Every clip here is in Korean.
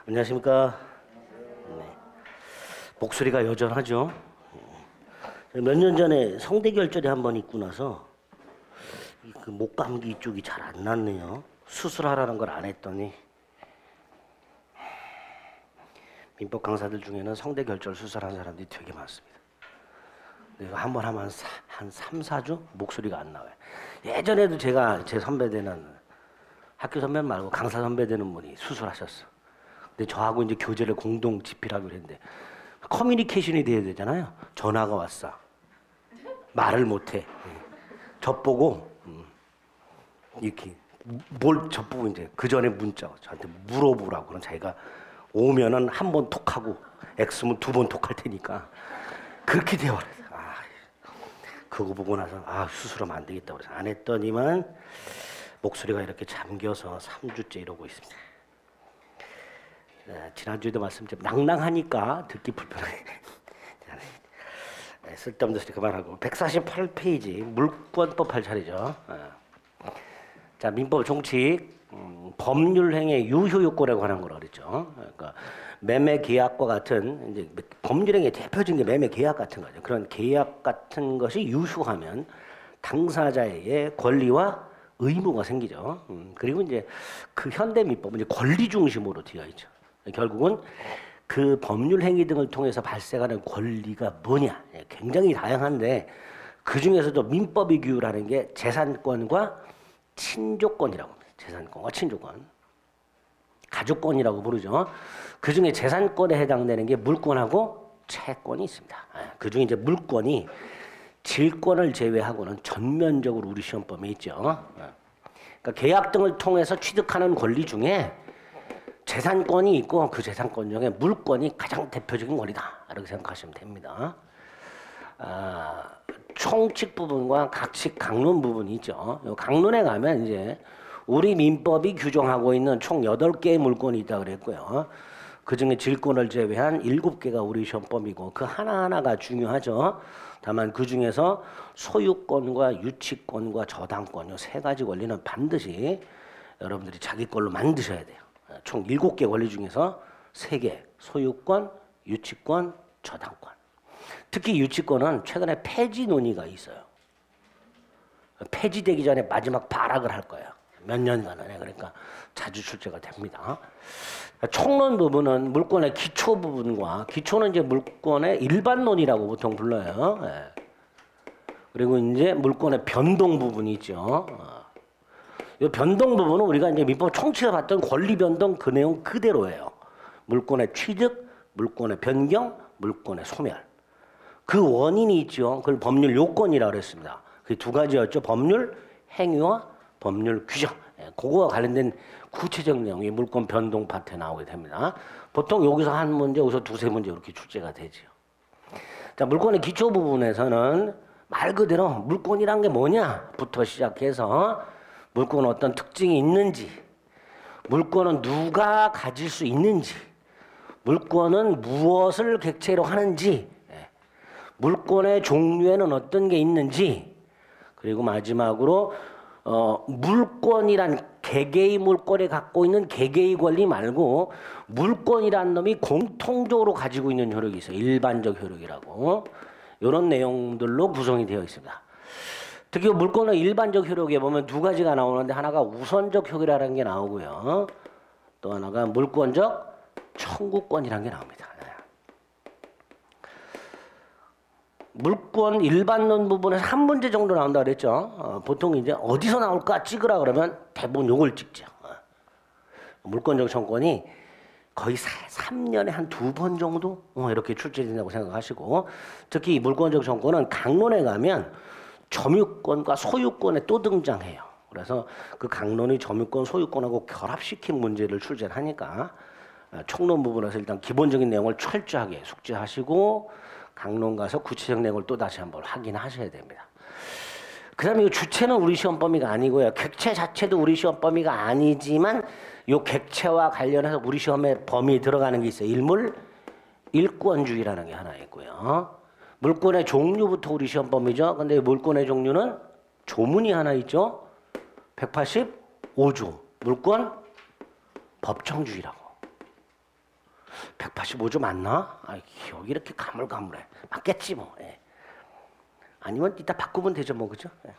안녕하십니까. 네. 목소리가 여전하죠. 몇 년 전에 성대결절이 한번 있고 나서 그 목감기 쪽이 잘 안 낫네요. 수술하라는 걸 안 했더니 민법 강사들 중에는 성대결절 수술한 사람들이 되게 많습니다. 이거 한번 하면 한 3, 4주 목소리가 안 나와요. 예전에도 제가 제 선배되는 학교 선배 말고 강사 선배되는 분이 수술하셨어. 근데 저하고 이제 교재를 공동 집필하기로 했는데 커뮤니케이션이 돼야 되잖아요. 전화가 왔어. 말을 못해. 저보고 이렇게 뭘 저보고 이제 그 전에 문자 저한테 물어보라고. 그럼 자기가 오면은 한 번 톡하고 X면 2번 톡할 테니까 그렇게 되어버렸어. 그거 보고 나서 수술하면 안 되겠다고 그래서 안 했더니만 목소리가 이렇게 잠겨서 3주째 이러고 있습니다. 지난주에도 말씀드렸지만 낭낭하니까 듣기 불편해. 쓸데없는 소리 그만하고 148페이지 물권법 할 차례죠. 자, 민법 종칙 법률행위 유효요건에 관한 거라 그랬죠. 그러니까 매매 계약과 같은 이제 법률행위 대표적인 게 매매 계약 같은 거죠. 그런 계약 같은 것이 유효하면 당사자의 권리와 의무가 생기죠. 그리고 이제 그 현대 민법은 이제 권리 중심으로 되어 있죠. 결국은 그 법률 행위 등을 통해서 발생하는 권리가 뭐냐? 굉장히 다양한데 그 중에서도 민법이 규율하는 게 재산권과 친족권이라고 합니다. 재산권과 친족권. 가족권이라고 부르죠. 그 중에 재산권에 해당되는 게 물권하고 채권이 있습니다. 그 중에 이제 물권이 질권을 제외하고는 전면적으로 우리 시험법에 있죠. 그러니까 계약 등을 통해서 취득하는 권리 중에 재산권이 있고 그 재산권 중에 물권이 가장 대표적인 권리다. 이렇게 생각하시면 됩니다. 총칙 부분과 각칙 강론 부분이 있죠. 강론에 가면 이제 우리 민법이 규정하고 있는 총 8개의 물권이 있다 그랬고요. 그 중에 질권을 제외한 7개가 우리 시험법이고 그 하나하나가 중요하죠. 다만 그 중에서 소유권과 유치권과 저당권 이 3가지 권리는 반드시 여러분들이 자기 걸로 만드셔야 돼요. 총 7개 권리 중에서 3개 소유권, 유치권, 저당권. 특히 유치권은 최근에 폐지 논의가 있어요. 폐지되기 전에 마지막 발악을 할 거예요. 몇 년간은. 그러니까 자주 출제가 됩니다. 총론 부분은 물권의 기초 부분과 기초는 이제 물권의 일반론이라고 보통 불러요. 그리고 이제 물권의 변동 부분이 있죠. 이 변동 부분은 우리가 이제 민법 총칙에 봤던 권리 변동 그 내용 그대로예요. 물권의 취득, 물권의 변경, 물권의 소멸. 그 원인이 있죠. 그걸 법률 요건이라고 그랬습니다. 그 2가지였죠. 법률 행위와 법률 규정. 그거와 관련된 구체적 내용이 물권 변동 파트에 나오게 됩니다. 보통 여기서 한 문제, 여기서 2-3문제 이렇게 출제가 되죠. 자, 물권의 기초 부분에서는 말 그대로 물권이란 게 뭐냐부터 시작해서 물권은 어떤 특징이 있는지, 물권은 누가 가질 수 있는지, 물권은 무엇을 객체로 하는지, 물권의 종류에는 어떤 게 있는지, 그리고 마지막으로 물권이란 개개의 물권에 갖고 있는 개개의 권리 말고 물권이란 놈이 공통적으로 가지고 있는 효력이 있어요. 일반적 효력이라고. 이런 내용들로 구성이 되어 있습니다. 특히 물권의 일반적 효력에 보면 2가지가 나오는데 하나가 우선적 효력이라는 게 나오고요. 또 하나가 물권적 청구권이라는 게 나옵니다. 물권 일반론 부분에서 한 문제 정도 나온다 그랬죠. 보통 이제 어디서 나올까 찍으라 그러면 대부분 요걸 찍죠. 물권적 청구권이 거의 3년에 한 2번 정도 이렇게 출제된다고 생각하시고, 특히 물권적 청구권은 강론에 가면 점유권과 소유권에 또 등장해요. 그래서 그 강론이 점유권, 소유권하고 결합시킨 문제를 출제하니까 총론 부분에서 일단 기본적인 내용을 철저하게 숙지하시고 강론 가서 구체적 내용을 또 다시 한번 확인하셔야 됩니다. 그 다음에 이 주체는 우리 시험 범위가 아니고요. 객체 자체도 우리 시험 범위가 아니지만 이 객체와 관련해서 우리 시험에 범위에 들어가는 게 있어요. 일물, 일권주의라는 게 하나 있고요. 물권의 종류부터 우리 시험 범위죠. 근데 물권의 종류는 조문이 하나 있죠. 185조. 물권 법정주의라고. 245조 맞나? 아, 기억이 이렇게 가물가물해. 맞겠지 뭐. 예. 아니면 이따 바꾸면 되죠 뭐, 그죠? 예.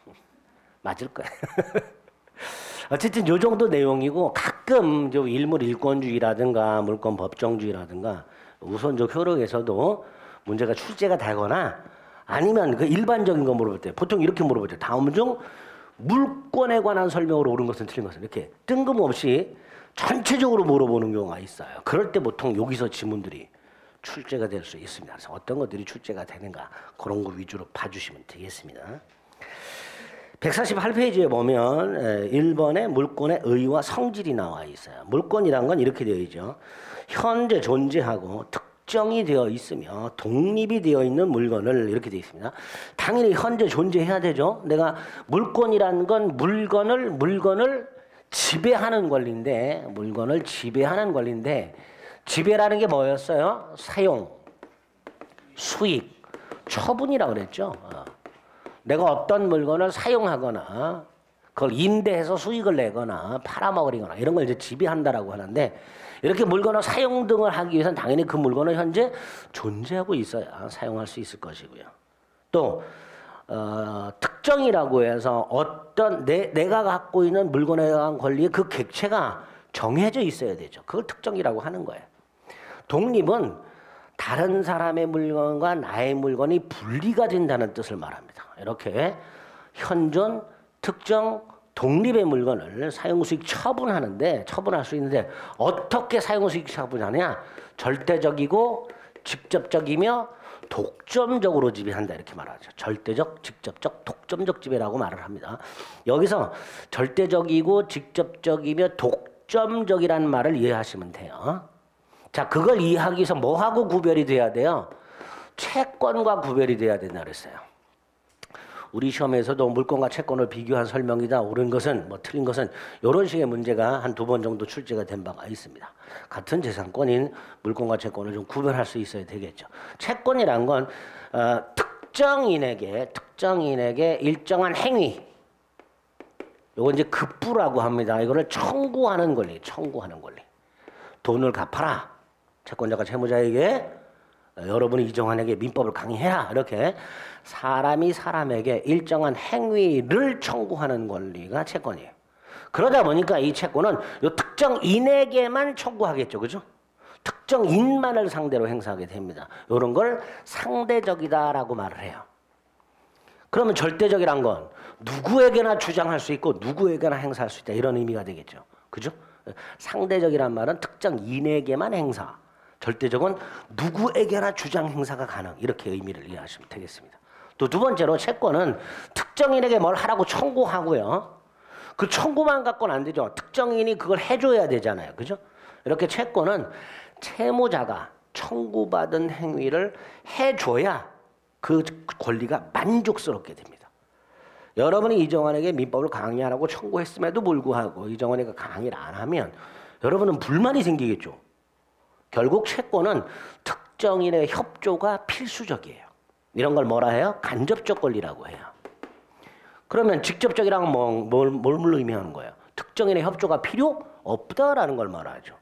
맞을 거야. 어쨌든 요 정도 내용이고, 가끔 저 일물 일권주의라든가 물권 법정주의라든가 우선적 효력에서도 문제가 출제가 되거나, 아니면 그 일반적인 거 물어볼 때 보통 이렇게 물어보죠. 다음 중 물권에 관한 설명으로 옳은 것은 틀린 것은, 이렇게 뜬금없이 전체적으로 물어보는 경우가 있어요. 그럴 때 보통 여기서 지문들이 출제가 될 수 있습니다. 그래서 어떤 것들이 출제가 되는가, 그런 거 위주로 봐주시면 되겠습니다. 148페이지에 보면 1번에 물권의 의의와 성질이 나와 있어요. 물권이란 건 이렇게 되어 있죠. 현재 존재하고 특정이 되어 있으며 독립이 되어 있는 물건을, 이렇게 되어 있습니다. 당연히 현재 존재해야 되죠. 내가 물권이란 건 물건을 지배하는 권리인데, 물건을 지배하는 권리인데, 지배라는 게 뭐였어요? 사용, 수익, 처분이라고 그랬죠. 내가 어떤 물건을 사용하거나 그걸 임대해서 수익을 내거나 팔아먹으거나 이런 걸 이제 지배한다라고 하는데, 이렇게 물건을 사용 등을 하기 위해서는 당연히 그 물건은 현재 존재하고 있어야 사용할 수 있을 것이고요. 또 특정이라고 해서 어떤 내가 갖고 있는 물건에 대한 권리의 그 객체가 정해져 있어야 되죠. 그걸 특정이라고 하는 거예요. 독립은 다른 사람의 물건과 나의 물건이 분리가 된다는 뜻을 말합니다. 이렇게 현존, 특정, 독립의 물건을 사용수익 처분하는데, 처분할 수 있는데 어떻게 사용수익 처분하냐? 절대적이고 직접적이며 독점적으로 지배한다, 이렇게 말하죠. 절대적, 직접적, 독점적 지배라고 말을 합니다. 여기서 절대적이고 직접적이며 독점적이라는 말을 이해하시면 돼요. 자, 그걸 이해하기 위해서 뭐하고 구별이 돼야 돼요? 채권과 구별이 돼야 된다 그랬어요. 우리 시험에서도 물권과 채권을 비교한 설명이다, 옳은 것은 뭐 틀린 것은, 이런 식의 문제가 한 2번 정도 출제가 된 바가 있습니다. 같은 재산권인 물권과 채권을 좀 구별할 수 있어야 되겠죠. 채권이란 건 특정인에게 일정한 행위, 요건 이제 급부라고 합니다. 이거를 청구하는 권리. 돈을 갚아라, 채권자가 채무자에게, 여러분이 이정환에게 민법을 강의해라, 이렇게 사람이 사람에게 일정한 행위를 청구하는 권리가 채권이에요. 그러다 보니까 이 채권은 이 특정인에게만 청구하겠죠, 그죠? 특정인만을 상대로 행사하게 됩니다. 이런 걸 상대적이다라고 말을 해요. 그러면 절대적이란 건 누구에게나 주장할 수 있고 누구에게나 행사할 수 있다, 이런 의미가 되겠죠, 그죠? 상대적이란 말은 특정인에게만 행사, 절대적은 누구에게나 주장 행사가 가능, 이렇게 의미를 이해하시면 되겠습니다. 또 두 번째로 채권은 특정인에게 뭘 하라고 청구하고요. 그 청구만 갖고는 안 되죠. 특정인이 그걸 해줘야 되잖아요, 그죠? 이렇게 채권은 채무자가 청구받은 행위를 해줘야 그 권리가 만족스럽게 됩니다. 여러분이 이정환에게 민법을 강의하라고 청구했음에도 불구하고 이정환이가 강의를 안 하면 여러분은 불만이 생기겠죠. 결국 채권은 특정인의 협조가 필수적이에요. 이런 걸 뭐라 해요? 간접적 권리라고 해요. 그러면 직접적이란 뭘 의미하는 거예요? 특정인의 협조가 필요 없다라는 걸 말하죠.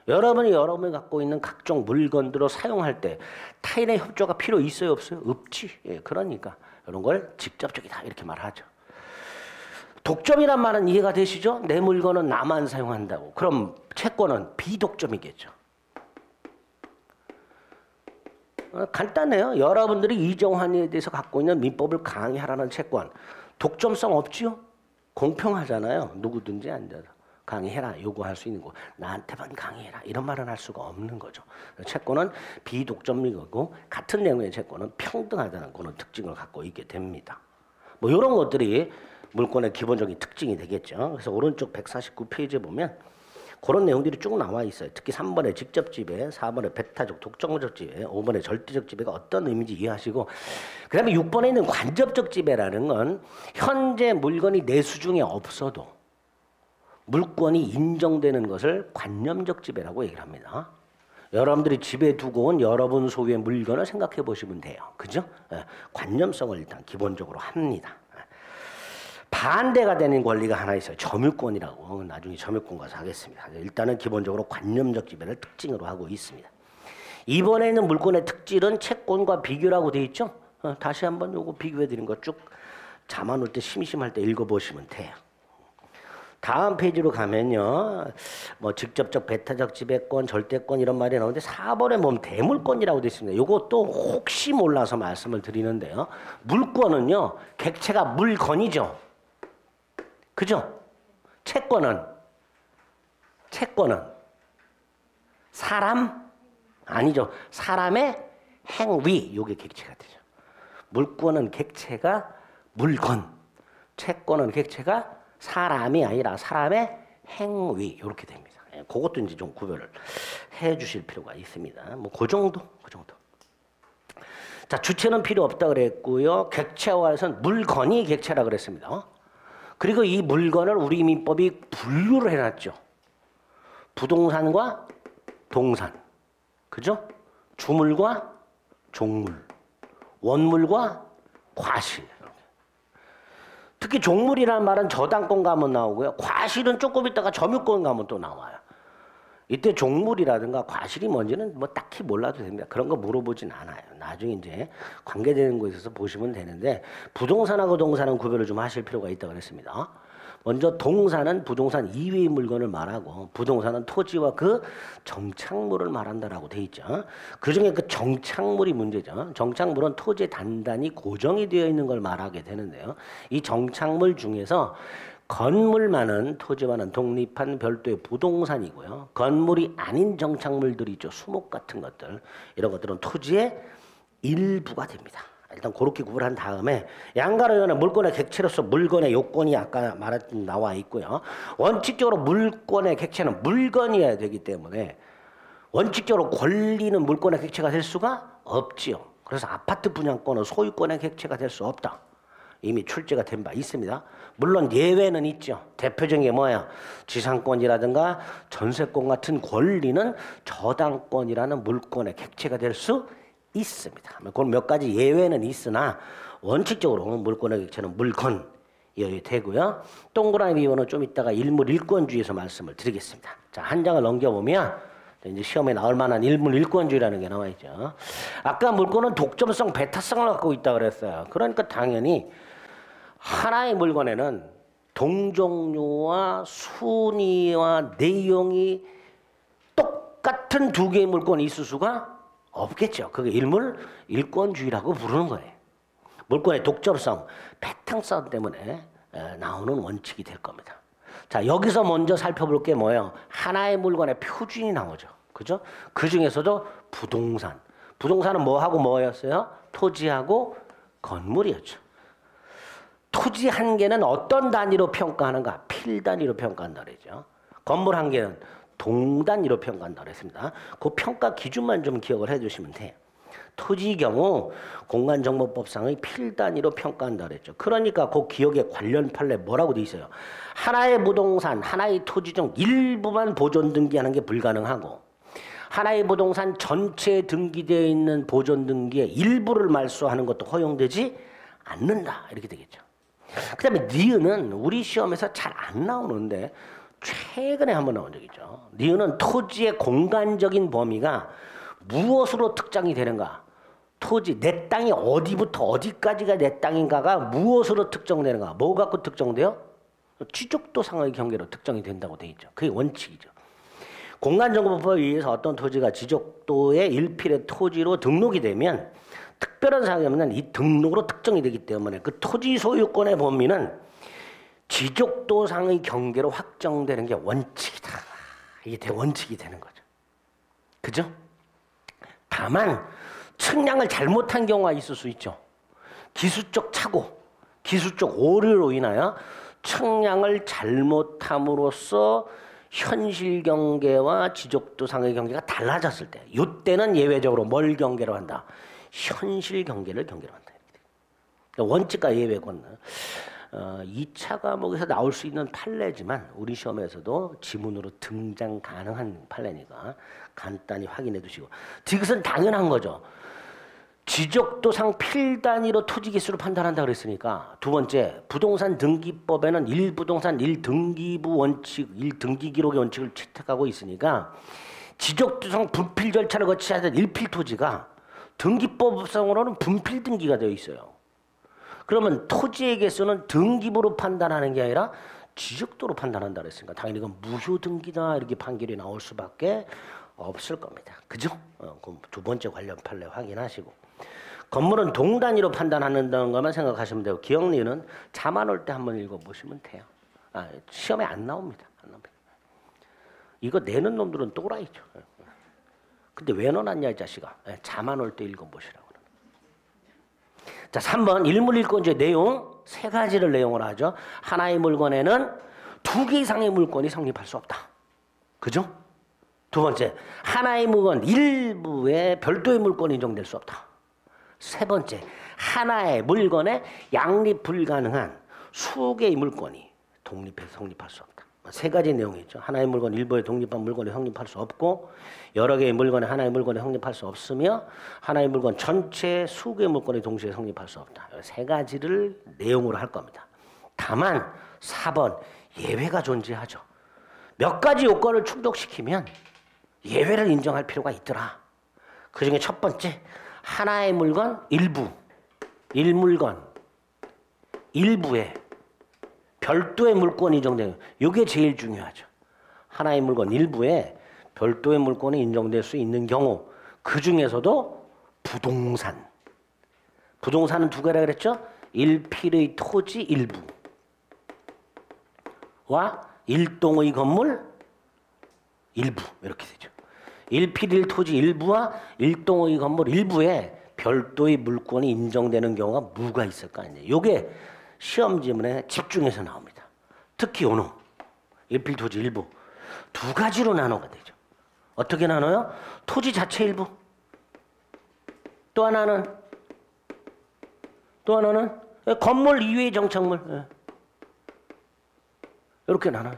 여러분이 갖고 있는 각종 물건들을 사용할 때 타인의 협조가 필요 있어요, 없어요? 없지. 예, 그러니까 이런 걸 직접적이다, 이렇게 말하죠. 독점이란 말은 이해가 되시죠? 내 물건은 나만 사용한다고. 그럼 채권은 비독점이겠죠. 간단해요. 여러분들이 이정환에 대해서 갖고 있는 민법을 강의하라는 채권, 독점성 없지요? 공평하잖아요. 누구든지 앉아서 강의해라 요구할 수 있는 거, 나한테만 강의해라 이런 말은 할 수가 없는 거죠. 채권은 비독점이고 같은 내용의 채권은 평등하다는 그런 특징을 갖고 있게 됩니다. 뭐 이런 것들이 물권의 기본적인 특징이 되겠죠. 그래서 오른쪽 149페이지에 보면 그런 내용들이 쭉 나와 있어요. 특히 3번의 직접 지배, 4번의 배타적 독점적 지배, 5번의 절대적 지배가 어떤 의미인지 이해하시고, 그 다음에 6번에 있는 간접적 지배라는 건 현재 물건이 내 수중에 없어도 물권이 인정되는 것을 관념적 지배라고 얘기를 합니다. 여러분들이 집에 두고 온 여러분 소유의 물건을 생각해 보시면 돼요. 그죠? 관념성을 일단 기본적으로 합니다. 반대가 되는 권리가 하나 있어요. 점유권이라고. 나중에 점유권 가서 하겠습니다. 일단은 기본적으로 관념적 지배를 특징으로 하고 있습니다. 이번에 있는 물권의 특질은 채권과 비교라고 돼 있죠. 다시 한번 요거 비교해 드린 거 쭉 잠안 올 때 심심할 때 읽어보시면 돼요. 다음 페이지로 가면요. 뭐 직접적 배타적 지배권, 절대권 이런 말이 나오는데 4번에 보면 대물권이라고 되어 있습니다. 요것도 혹시 몰라서 말씀을 드리는데요. 물권은요. 객체가 물건이죠. 그죠? 채권은 사람? 아니죠. 사람의 행위. 요게 객체가 되죠. 물권은 객체가 물건. 채권은 객체가 사람이 아니라 사람의 행위 이렇게 됩니다. 예, 그것도 이제 좀 구별을 해 주실 필요가 있습니다. 뭐 그 정도. 자, 주체는 필요 없다 그랬고요. 객체화에서는 물건이 객체라 그랬습니다. 그리고 이 물건을 우리 민법이 분류를 해놨죠. 부동산과 동산, 그죠? 주물과 종물, 원물과 과실. 특히 종물이라는 말은 저당권 가면 나오고요. 과실은 조금 있다가 점유권 가면 또 나와요. 이때 종물이라든가 과실이 뭔지는 뭐 딱히 몰라도 됩니다. 그런 거 물어보진 않아요. 나중에 이제 관계되는 거에 있어서 보시면 되는데 부동산하고 동산은 구별을 좀 하실 필요가 있다고 그랬습니다. 먼저 동산은 부동산 이외의 물건을 말하고 부동산은 토지와 그 정착물을 말한다라고 돼 있죠. 그중에 그 정착물이 문제죠. 정착물은 토지에 단단히 고정이 되어 있는 걸 말하게 되는데요. 이 정착물 중에서 건물만은 토지와는 독립한 별도의 부동산이고요. 건물이 아닌 정착물들이 있죠. 수목 같은 것들. 이런 것들은 토지의 일부가 됩니다. 일단 그렇게 구분한 다음에 양가로연의 물권의 객체로서 물건의 요건이 아까 말했던 나와 있고요. 원칙적으로 물권의 객체는 물건이어야 되기 때문에 원칙적으로 권리는 물권의 객체가 될 수가 없지요. 그래서 아파트 분양권은 소유권의 객체가 될 수 없다. 이미 출제가 된 바 있습니다. 물론 예외는 있죠. 대표적인 게 뭐야? 지상권이라든가 전세권 같은 권리는 저당권이라는 물권의 객체가 될 수 있습니다. 그건 몇 가지 예외는 있으나 원칙적으로 물권의 객체는 물건이어야 되고요. 동그라미 비번은 좀 이따가 일물일권주의에서 말씀을 드리겠습니다. 자, 한 장을 넘겨보면 이제 시험에 나올 만한 일물일권주의라는 게 나와 있죠. 아까 물건은 독점성, 배타성을 갖고 있다고 그랬어요. 그러니까 당연히 하나의 물건에는 동종류와 순위와 내용이 똑같은 두 개의 물건이 있을 수가 없겠죠. 그게 일물일권주의라고 부르는 거예요. 물건의 독점성, 배타성 때문에 나오는 원칙이 될 겁니다. 자, 여기서 먼저 살펴볼 게 뭐예요? 하나의 물건의 표준이 나오죠. 그죠? 그 중에서도 부동산. 부동산은 뭐하고 뭐였어요? 토지하고 건물이었죠. 토지 한 개는 어떤 단위로 평가하는가? 필 단위로 평가한다 그랬죠. 건물 한 개는 동 단위로 평가한다 그랬습니다. 그 평가 기준만 좀 기억을 해주시면 돼요. 토지 경우 공간정보법상의 필 단위로 평가한다 그랬죠. 그러니까 그 기억의 관련 판례 뭐라고 돼 있어요? 하나의 부동산, 하나의 토지 중 일부만 보존 등기하는 게 불가능하고 하나의 부동산 전체에 등기되어 있는 보존 등기의 일부를 말소하는 것도 허용되지 않는다. 이렇게 되겠죠. 그 다음에 니은은 우리 시험에서 잘 안 나오는데 최근에 한번 나온 적 있죠. 니은은 토지의 공간적인 범위가 무엇으로 특정이 되는가? 토지, 내 땅이 어디부터 어디까지가 내 땅인가가 무엇으로 특정되는가? 뭐 갖고 특정돼요? 지적도상의 경계로 특정이 된다고 돼 있죠. 그게 원칙이죠. 공간정보법에 의해서 어떤 토지가 지적도의 일필의 토지로 등록이 되면 특별한 사항이 없는 이 등록으로 특정이 되기 때문에 그 토지 소유권의 범위는 지적도상의 경계로 확정되는 게 원칙이다. 이게 대원칙이 되는 거죠. 그죠? 다만 측량을 잘못한 경우가 있을 수 있죠. 기술적 착오, 기술적 오류로 인하여 측량을 잘못함으로써 현실 경계와 지적도상의 경계가 달라졌을 때 이때는 예외적으로 뭘 경계로 한다? 현실 경계를 경계로 한다. 원칙과 예외권 2차 과목에서 나올 수 있는 판례지만 우리 시험에서도 지문으로 등장 가능한 판례니까 간단히 확인해 두시고 디귿은 당연한 거죠. 지적도상 필단위로 토지 개수를 판단한다 그랬으니까 두 번째 부동산 등기법에는 1부동산 1등기부 원칙 1등기 기록의 원칙을 채택하고 있으니까 지적주성 분필 절차를 거쳐야 될 일필 토지가 등기법상으로는 분필 등기가 되어 있어요. 그러면 토지의 개수는 등기부로 판단하는 게 아니라 지적도로 판단한다 그랬으니까 당연히 이건 무효 등기다 이렇게 판결이 나올 수밖에 없을 겁니다. 그죠? 그럼 두 번째 관련 판례 확인하시고 건물은 동단위로 판단한다는 것만 생각하시면 되고 기억리는 자만 올 때 한번 읽어보시면 돼요. 시험에 안 나옵니다. 안 나옵니다. 이거 내는 놈들은 또라이죠. 근데 왜 넣어놨냐 이 자식아. 자만 올 때 읽어보시라고. 자, 3번 일물일권제 내용 세 가지를 내용을 하죠. 하나의 물건에는 두 개 이상의 물건이 성립할 수 없다. 그죠? 두 번째, 하나의 물건 일부에 별도의 물건이 인정될 수 없다. 세 번째, 하나의 물건에 양립 불가능한 수개의 물건이 독립해서 성립할 수 없다. 세 가지 내용이 있죠. 하나의 물건 일부에 독립한 물건이 성립할 수 없고 여러 개의 물건에 하나의 물건이 성립할 수 없으며 하나의 물건 전체 수개의 물건이 동시에 성립할 수 없다. 세 가지를 내용으로 할 겁니다. 다만 4번 예외가 존재하죠. 몇 가지 요건을 충족시키면 예외를 인정할 필요가 있더라. 그중에 첫 번째 하나의 물건 일부 일물건 일부에 별도의 물건이 인정되는 이게 제일 중요하죠. 하나의 물건 일부에 별도의 물건이 인정될 수 있는 경우 그 중에서도 부동산. 부동산은 두 개라 그랬죠. 일필의 토지 일부와 일동의 건물 일부 이렇게 되죠. 일필의 토지 일부와 일동의 건물 일부에 별도의 물건이 인정되는 경우가 뭐가 있을까? 이게 시험 지문에 집중해서 나옵니다. 특히 오늘 일필 토지 일부 두 가지로 나눠가 되죠. 어떻게 나눠요? 토지 자체 일부. 또 하나는 건물 이외의 정착물. 이렇게 나눠요.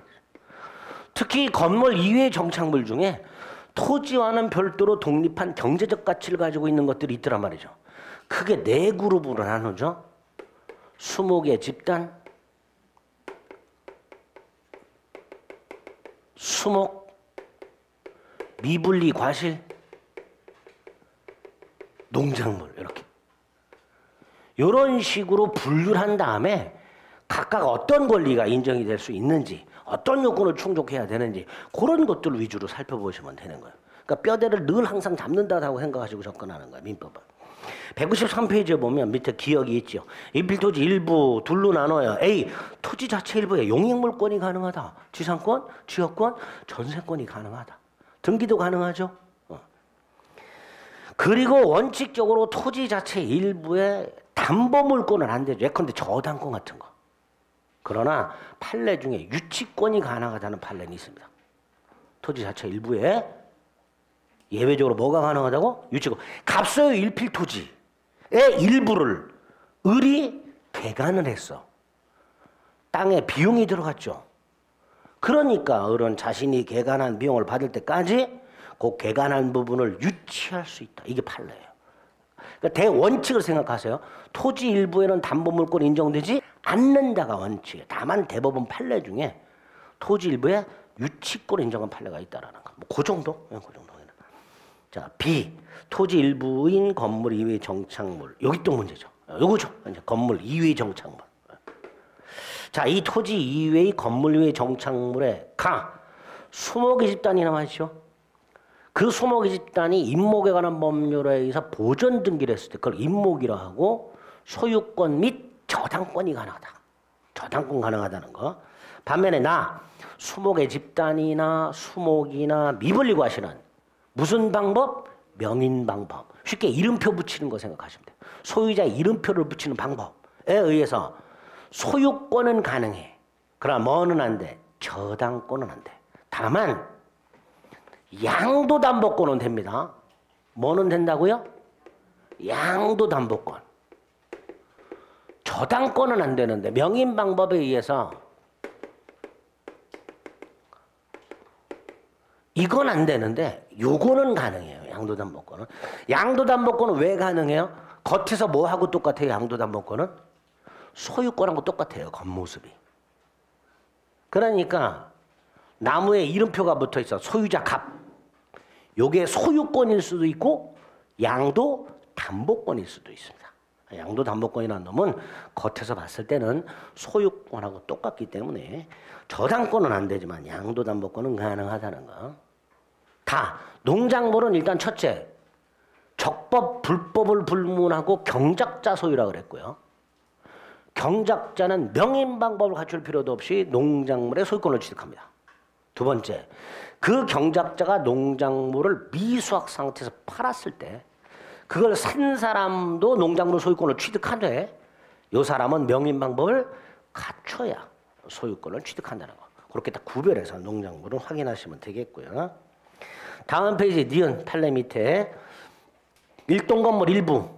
특히 건물 이외의 정착물 중에 토지와는 별도로 독립한 경제적 가치를 가지고 있는 것들이 있더란 말이죠. 크게 네 그룹으로 나누죠. 수목의 집단, 수목, 미분리 과실, 농작물 이렇게 이런 식으로 분류를 한 다음에 각각 어떤 권리가 인정이 될 수 있는지 어떤 요건을 충족해야 되는지 그런 것들을 위주로 살펴보시면 되는 거예요. 그러니까 뼈대를 늘 항상 잡는다고 생각하시고 접근하는 거예요. 민법은. 193페이지에 보면 밑에 기억이 있죠. 일필토지 일부 둘로 나눠요. A. 토지 자체 일부에 용익물권이 가능하다. 지상권, 지역권, 전세권이 가능하다. 등기도 가능하죠. 그리고 원칙적으로 토지 자체 일부에 담보물권은 안 되죠. 예컨대 저당권 같은 거. 그러나 판례 중에 유치권이 가능하다는 판례는 있습니다. 토지 자체 일부에 예외적으로 뭐가 가능하다고? 유치권. 갑소유 일필토지의 일부를 을이 개간을 했어. 땅에 비용이 들어갔죠. 그러니까 을은 자신이 개간한 비용을 받을 때까지 그 개간한 부분을 유치할 수 있다. 이게 판례예요. 그러니까 대원칙을 생각하세요. 토지 일부에는 담보물권이 인정되지 않는다가 원칙이에요. 다만 대법원 판례 중에 토지 일부에 유치권 인정한 판례가 있다라는 거. 뭐 그 정도? 그 정도. 자, B. 토지 일부인 건물 이외의 정착물. 여기 또 문제죠. 요거죠. 이제 건물 이외의 정착물. 자, 이 토지 이외의 건물 이외의 정착물에 가. 수목의 집단이 남아있죠. 그 수목의 집단이 임목에 관한 법률에 의해서 보전 등기를 했을 때 그걸 임목이라 하고 소유권 및 저당권이 가능하다. 저당권 가능하다는 거. 반면에 수목의 집단이나 수목이나 미분리 과실은 무슨 방법? 명인 방법. 쉽게 이름표 붙이는 거 생각하시면 돼요. 소유자의 이름표를 붙이는 방법에 의해서 소유권은 가능해. 그러나 뭐는 안 돼? 저당권은 안 돼. 다만 양도담보권은 됩니다. 뭐는 된다고요? 양도담보권. 저당권은 안 되는데 명인 방법에 의해서 이건 안 되는데 요거는 가능해요. 양도담보권은. 양도담보권은 왜 가능해요? 겉에서 뭐하고 똑같아요? 양도담보권은? 소유권하고 똑같아요. 겉모습이. 그러니까 나무에 이름표가 붙어있어. 소유자 갑. 요게 소유권일 수도 있고 양도 담보권일 수도 있습니다. 양도 담보권이라는 놈은 겉에서 봤을 때는 소유권하고 똑같기 때문에 저당권은 안 되지만 양도 담보권은 가능하다는 거. 다 농작물은 일단 첫째 적법 불법을 불문하고 경작자 소유라 그랬고요. 경작자는 명인 방법을 갖출 필요도 없이 농작물의 소유권을 취득합니다. 두 번째, 그 경작자가 농작물을 미수확 상태에서 팔았을 때 그걸 산 사람도 농작물 소유권을 취득하되 이 사람은 명인 방법을 갖춰야 소유권을 취득한다는 거. 그렇게 딱 구별해서 농작물을 확인하시면 되겠고요. 다음 페이지 니은 판례 밑에 일동 건물 일부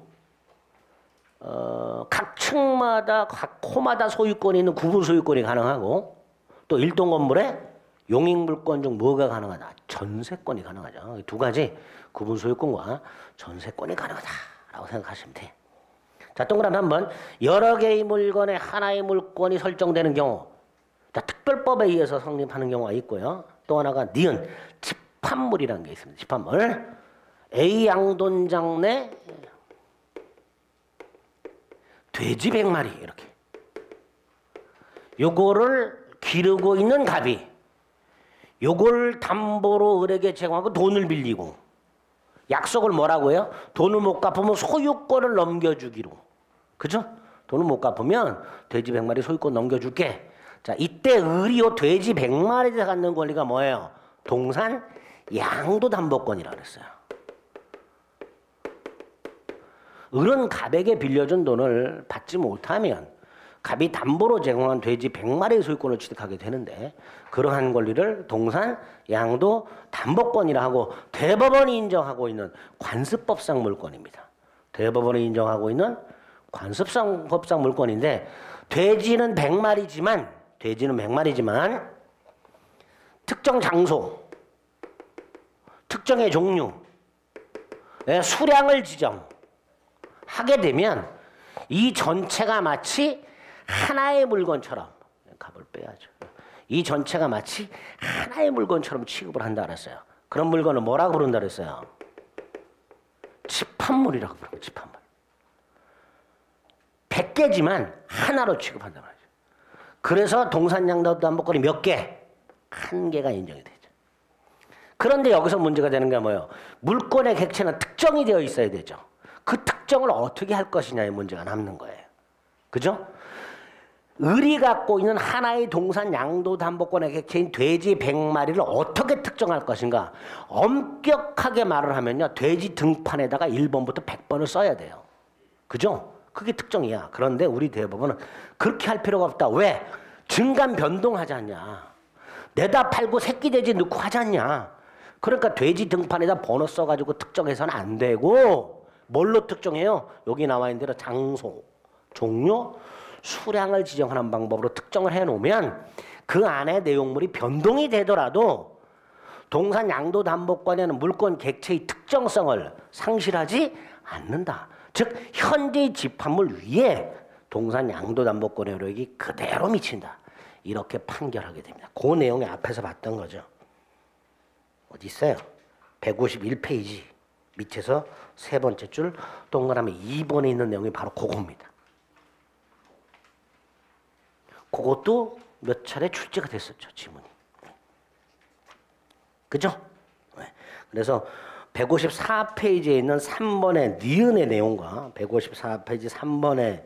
각 층마다 각 호마다 소유권이 있는 구분 소유권이 가능하고 또 일동 건물에 용익물권 중 뭐가 가능하다? 전세권이 가능하죠. 두 가지 구분 소유권과 전세권이 가능하다라고 생각하시면 돼. 자, 동그라미 한번 여러 개의 물건에 하나의 물권이 설정되는 경우 자, 특별법에 의해서 성립하는 경우가 있고요. 또 하나가 니은 집합물이라는 게 있습니다. 집합물 A 양돈장 내 돼지 100마리 이렇게 요거를 기르고 있는 갑이 요걸 담보로 을에게 제공하고 돈을 빌리고 약속을 뭐라고 해요? 돈을 못 갚으면 소유권을 넘겨주기로. 그죠? 돈을 못 갚으면 돼지 100마리 소유권 넘겨줄게. 자, 이때 을이 요 돼지 100마리에 갖는 권리가 뭐예요? 동산 양도담보권이라고 그랬어요. 을은 갑에게 빌려준 돈을 받지 못하면 갑이 담보로 제공한 돼지 100마리의 소유권을 취득하게 되는데 그러한 권리를 동산 양도 담보권이라 하고 대법원이 인정하고 있는 관습법상 물권입니다. 대법원이 인정하고 있는 관습법상 물권인데 돼지는 100마리지만 특정 장소, 특정의 종류, 수량을 지정하게 되면 이 전체가 마치 하나의 물건처럼 갑을 빼야죠. 이 전체가 마치 하나의 물건처럼 취급을 한다 그랬어요. 그런 물건을 뭐라고 부른다 그랬어요? 집합물이라고 부릅니다. 집합물. 100개지만 하나로 취급한다 말이죠. 그래서 동산양도담보권이 몇 개? 한 개가 인정이 되죠. 그런데 여기서 문제가 되는 게 뭐예요? 물권의 객체는 특정이 되어 있어야 되죠. 그 특정을 어떻게 할 것이냐의 문제가 남는 거예요. 그죠? 을이 갖고 있는 하나의 동산 양도담보권의 객체인 돼지 100마리를 어떻게 특정할 것인가? 엄격하게 말을 하면요. 돼지 등판에다가 1번부터 100번을 써야 돼요. 그죠? 그게 특정이야. 그런데 우리 대법원은 그렇게 할 필요가 없다. 왜? 증감 변동하지 않냐. 내다 팔고 새끼 돼지 넣고 하지 않냐. 그러니까 돼지 등판에다 번호 써가지고 특정해서는 안 되고 뭘로 특정해요? 여기 나와 있는 대로 장소, 종료, 수량을 지정하는 방법으로 특정을 해놓으면 그 안에 내용물이 변동이 되더라도 동산 양도담보권에는 물권 객체의 특정성을 상실하지 않는다. 즉 현재의 집합물 위에 동산 양도담보권의 효력이 그대로 미친다. 이렇게 판결하게 됩니다. 그 내용이 앞에서 봤던 거죠. 어디 있어요? 151페이지 밑에서 세 번째 줄 동그라미 2번에 있는 내용이 바로 그겁니다. 그것도 몇 차례 출제가 됐었죠. 지문이. 그죠? 그래서 154페이지에 있는 3번의 니은의 내용과 154페이지 3번의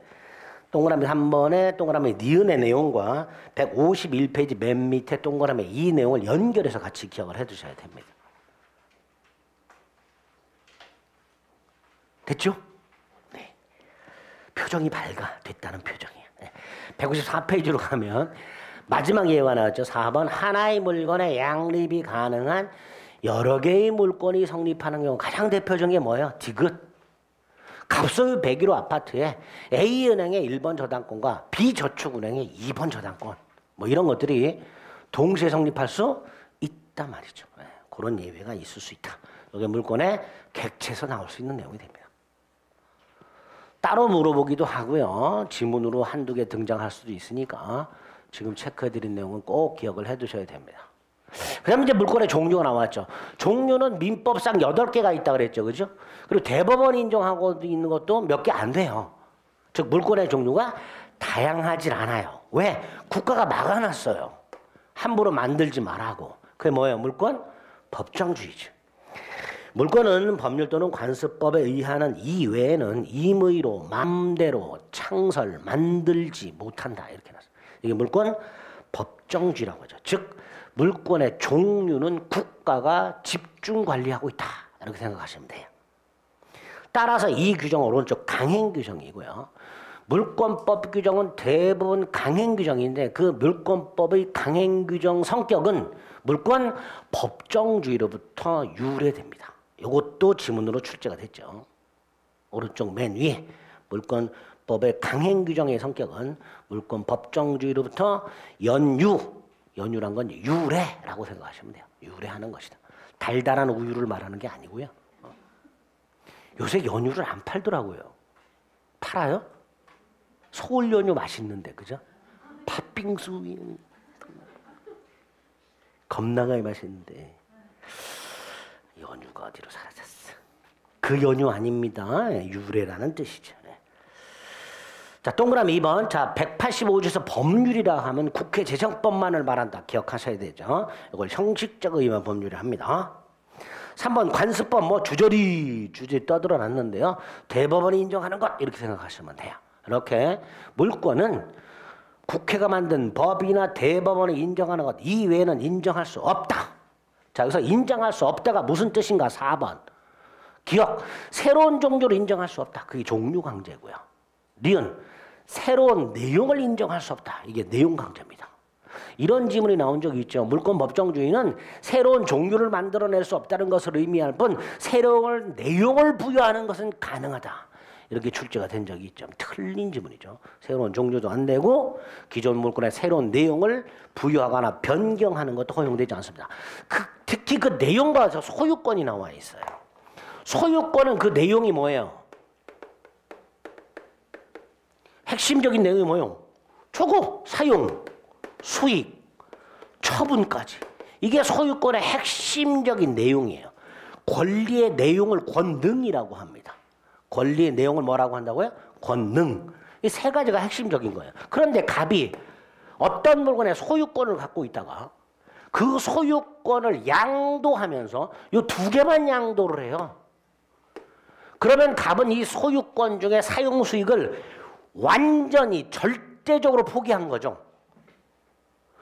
동그라미 3번의 동그라미 니은의 내용과 151페이지 맨 밑에 동그라미 이 내용을 연결해서 같이 기억을 해 두셔야 됩니다. 됐죠? 네. 표정이 밝아. 됐다는 표정이에요. 154페이지로 가면 마지막 예가 나왔죠. 4번 하나의 물건에 양립이 가능한 여러 개의 물건이 성립하는 경우 가장 대표적인 게 뭐예요? 디귿. 갑소유 101호 아파트에 A은행의 1번 저당권과 B저축은행의 2번 저당권 뭐 이런 것들이 동시에 성립할 수 있단 말이죠. 그런 예외가 있을 수 있다. 이게 물건의 객체에서 나올 수 있는 내용이 됩니다. 따로 물어보기도 하고요. 지문으로 한두 개 등장할 수도 있으니까 지금 체크해드린 내용은 꼭 기억을 해두셔야 됩니다. 그다음에 이제 물권의 종류가 나왔죠. 종류는 민법상 8개가 있다 그랬죠. 그죠? 그리고 대법원이 인정하고 있는 것도 몇 개 안 돼요. 즉 물권의 종류가 다양하질 않아요. 왜? 국가가 막아놨어요. 함부로 만들지 말라고. 그게 뭐예요? 물권? 법정주의죠. 물권은 법률 또는 관습법에 의하는 이외에는 임의로 마음대로 창설, 만들지 못한다. 이렇게 나왔어요. 이게 물권 법정주의라고 하죠. 즉 물권의 종류는 국가가 집중 관리하고 있다. 이렇게 생각하시면 돼요. 따라서 이 규정은 오른쪽 강행 규정이고요. 물권법 규정은 대부분 강행 규정인데 그 물권법의 강행 규정 성격은 물권 법정주의로부터 유래됩니다. 이것도 지문으로 출제가 됐죠. 오른쪽 맨 위에 물권법의 강행 규정의 성격은 물권 법정주의로부터 연유란 건 유래라고 생각하시면 돼요. 유래하는 것이다. 달달한 우유를 말하는 게 아니고요. 요새 연유를 안 팔더라고요. 팔아요? 서울 연유 맛있는데, 그죠? 팥빙수 겁나게 맛있는데 연유가 어디로 사라졌어? 그 연유 아닙니다. 유래라는 뜻이죠. 자, 동그라미 2번. 자, 185조에서 법률이라 하면 국회 재정법만을 말한다. 기억하셔야 되죠. 이걸 형식적 의미만 법률이 합니다. 3번 관습법 뭐 주저리 떠들어놨는데요. 대법원이 인정하는 것 이렇게 생각하시면 돼요. 이렇게 물권은 국회가 만든 법이나 대법원이 인정하는 것 이외에는 인정할 수 없다. 자, 여기서 인정할 수 없다가 무슨 뜻인가? 4번. 기억. 새로운 종류를 인정할 수 없다. 그게 종류 강제고요. 니은. 새로운 내용을 인정할 수 없다. 이게 내용 강제입니다. 이런 지문이 나온 적이 있죠. 물권 법정주의는 새로운 종류를 만들어낼 수 없다는 것을 의미할 뿐 새로운 내용을 부여하는 것은 가능하다. 이렇게 출제가 된 적이 있죠. 틀린 지문이죠. 새로운 종류도 안 되고 기존 물권에 새로운 내용을 부여하거나 변경하는 것도 허용되지 않습니다. 특히 그 내용과 소유권이 나와 있어요. 소유권은 그 내용이 뭐예요? 핵심적인 내용이 뭐예요? 초고, 사용, 수익, 처분까지. 이게 소유권의 핵심적인 내용이에요. 권리의 내용을 권능이라고 합니다. 권리의 내용을 뭐라고 한다고요? 권능. 이 세 가지가 핵심적인 거예요. 그런데 갑이 어떤 물건의 소유권을 갖고 있다가 그 소유권을 양도하면서 이 2개만 양도를 해요. 그러면 갑은 이 소유권 중에 사용 수익을 완전히 절대적으로 포기한 거죠.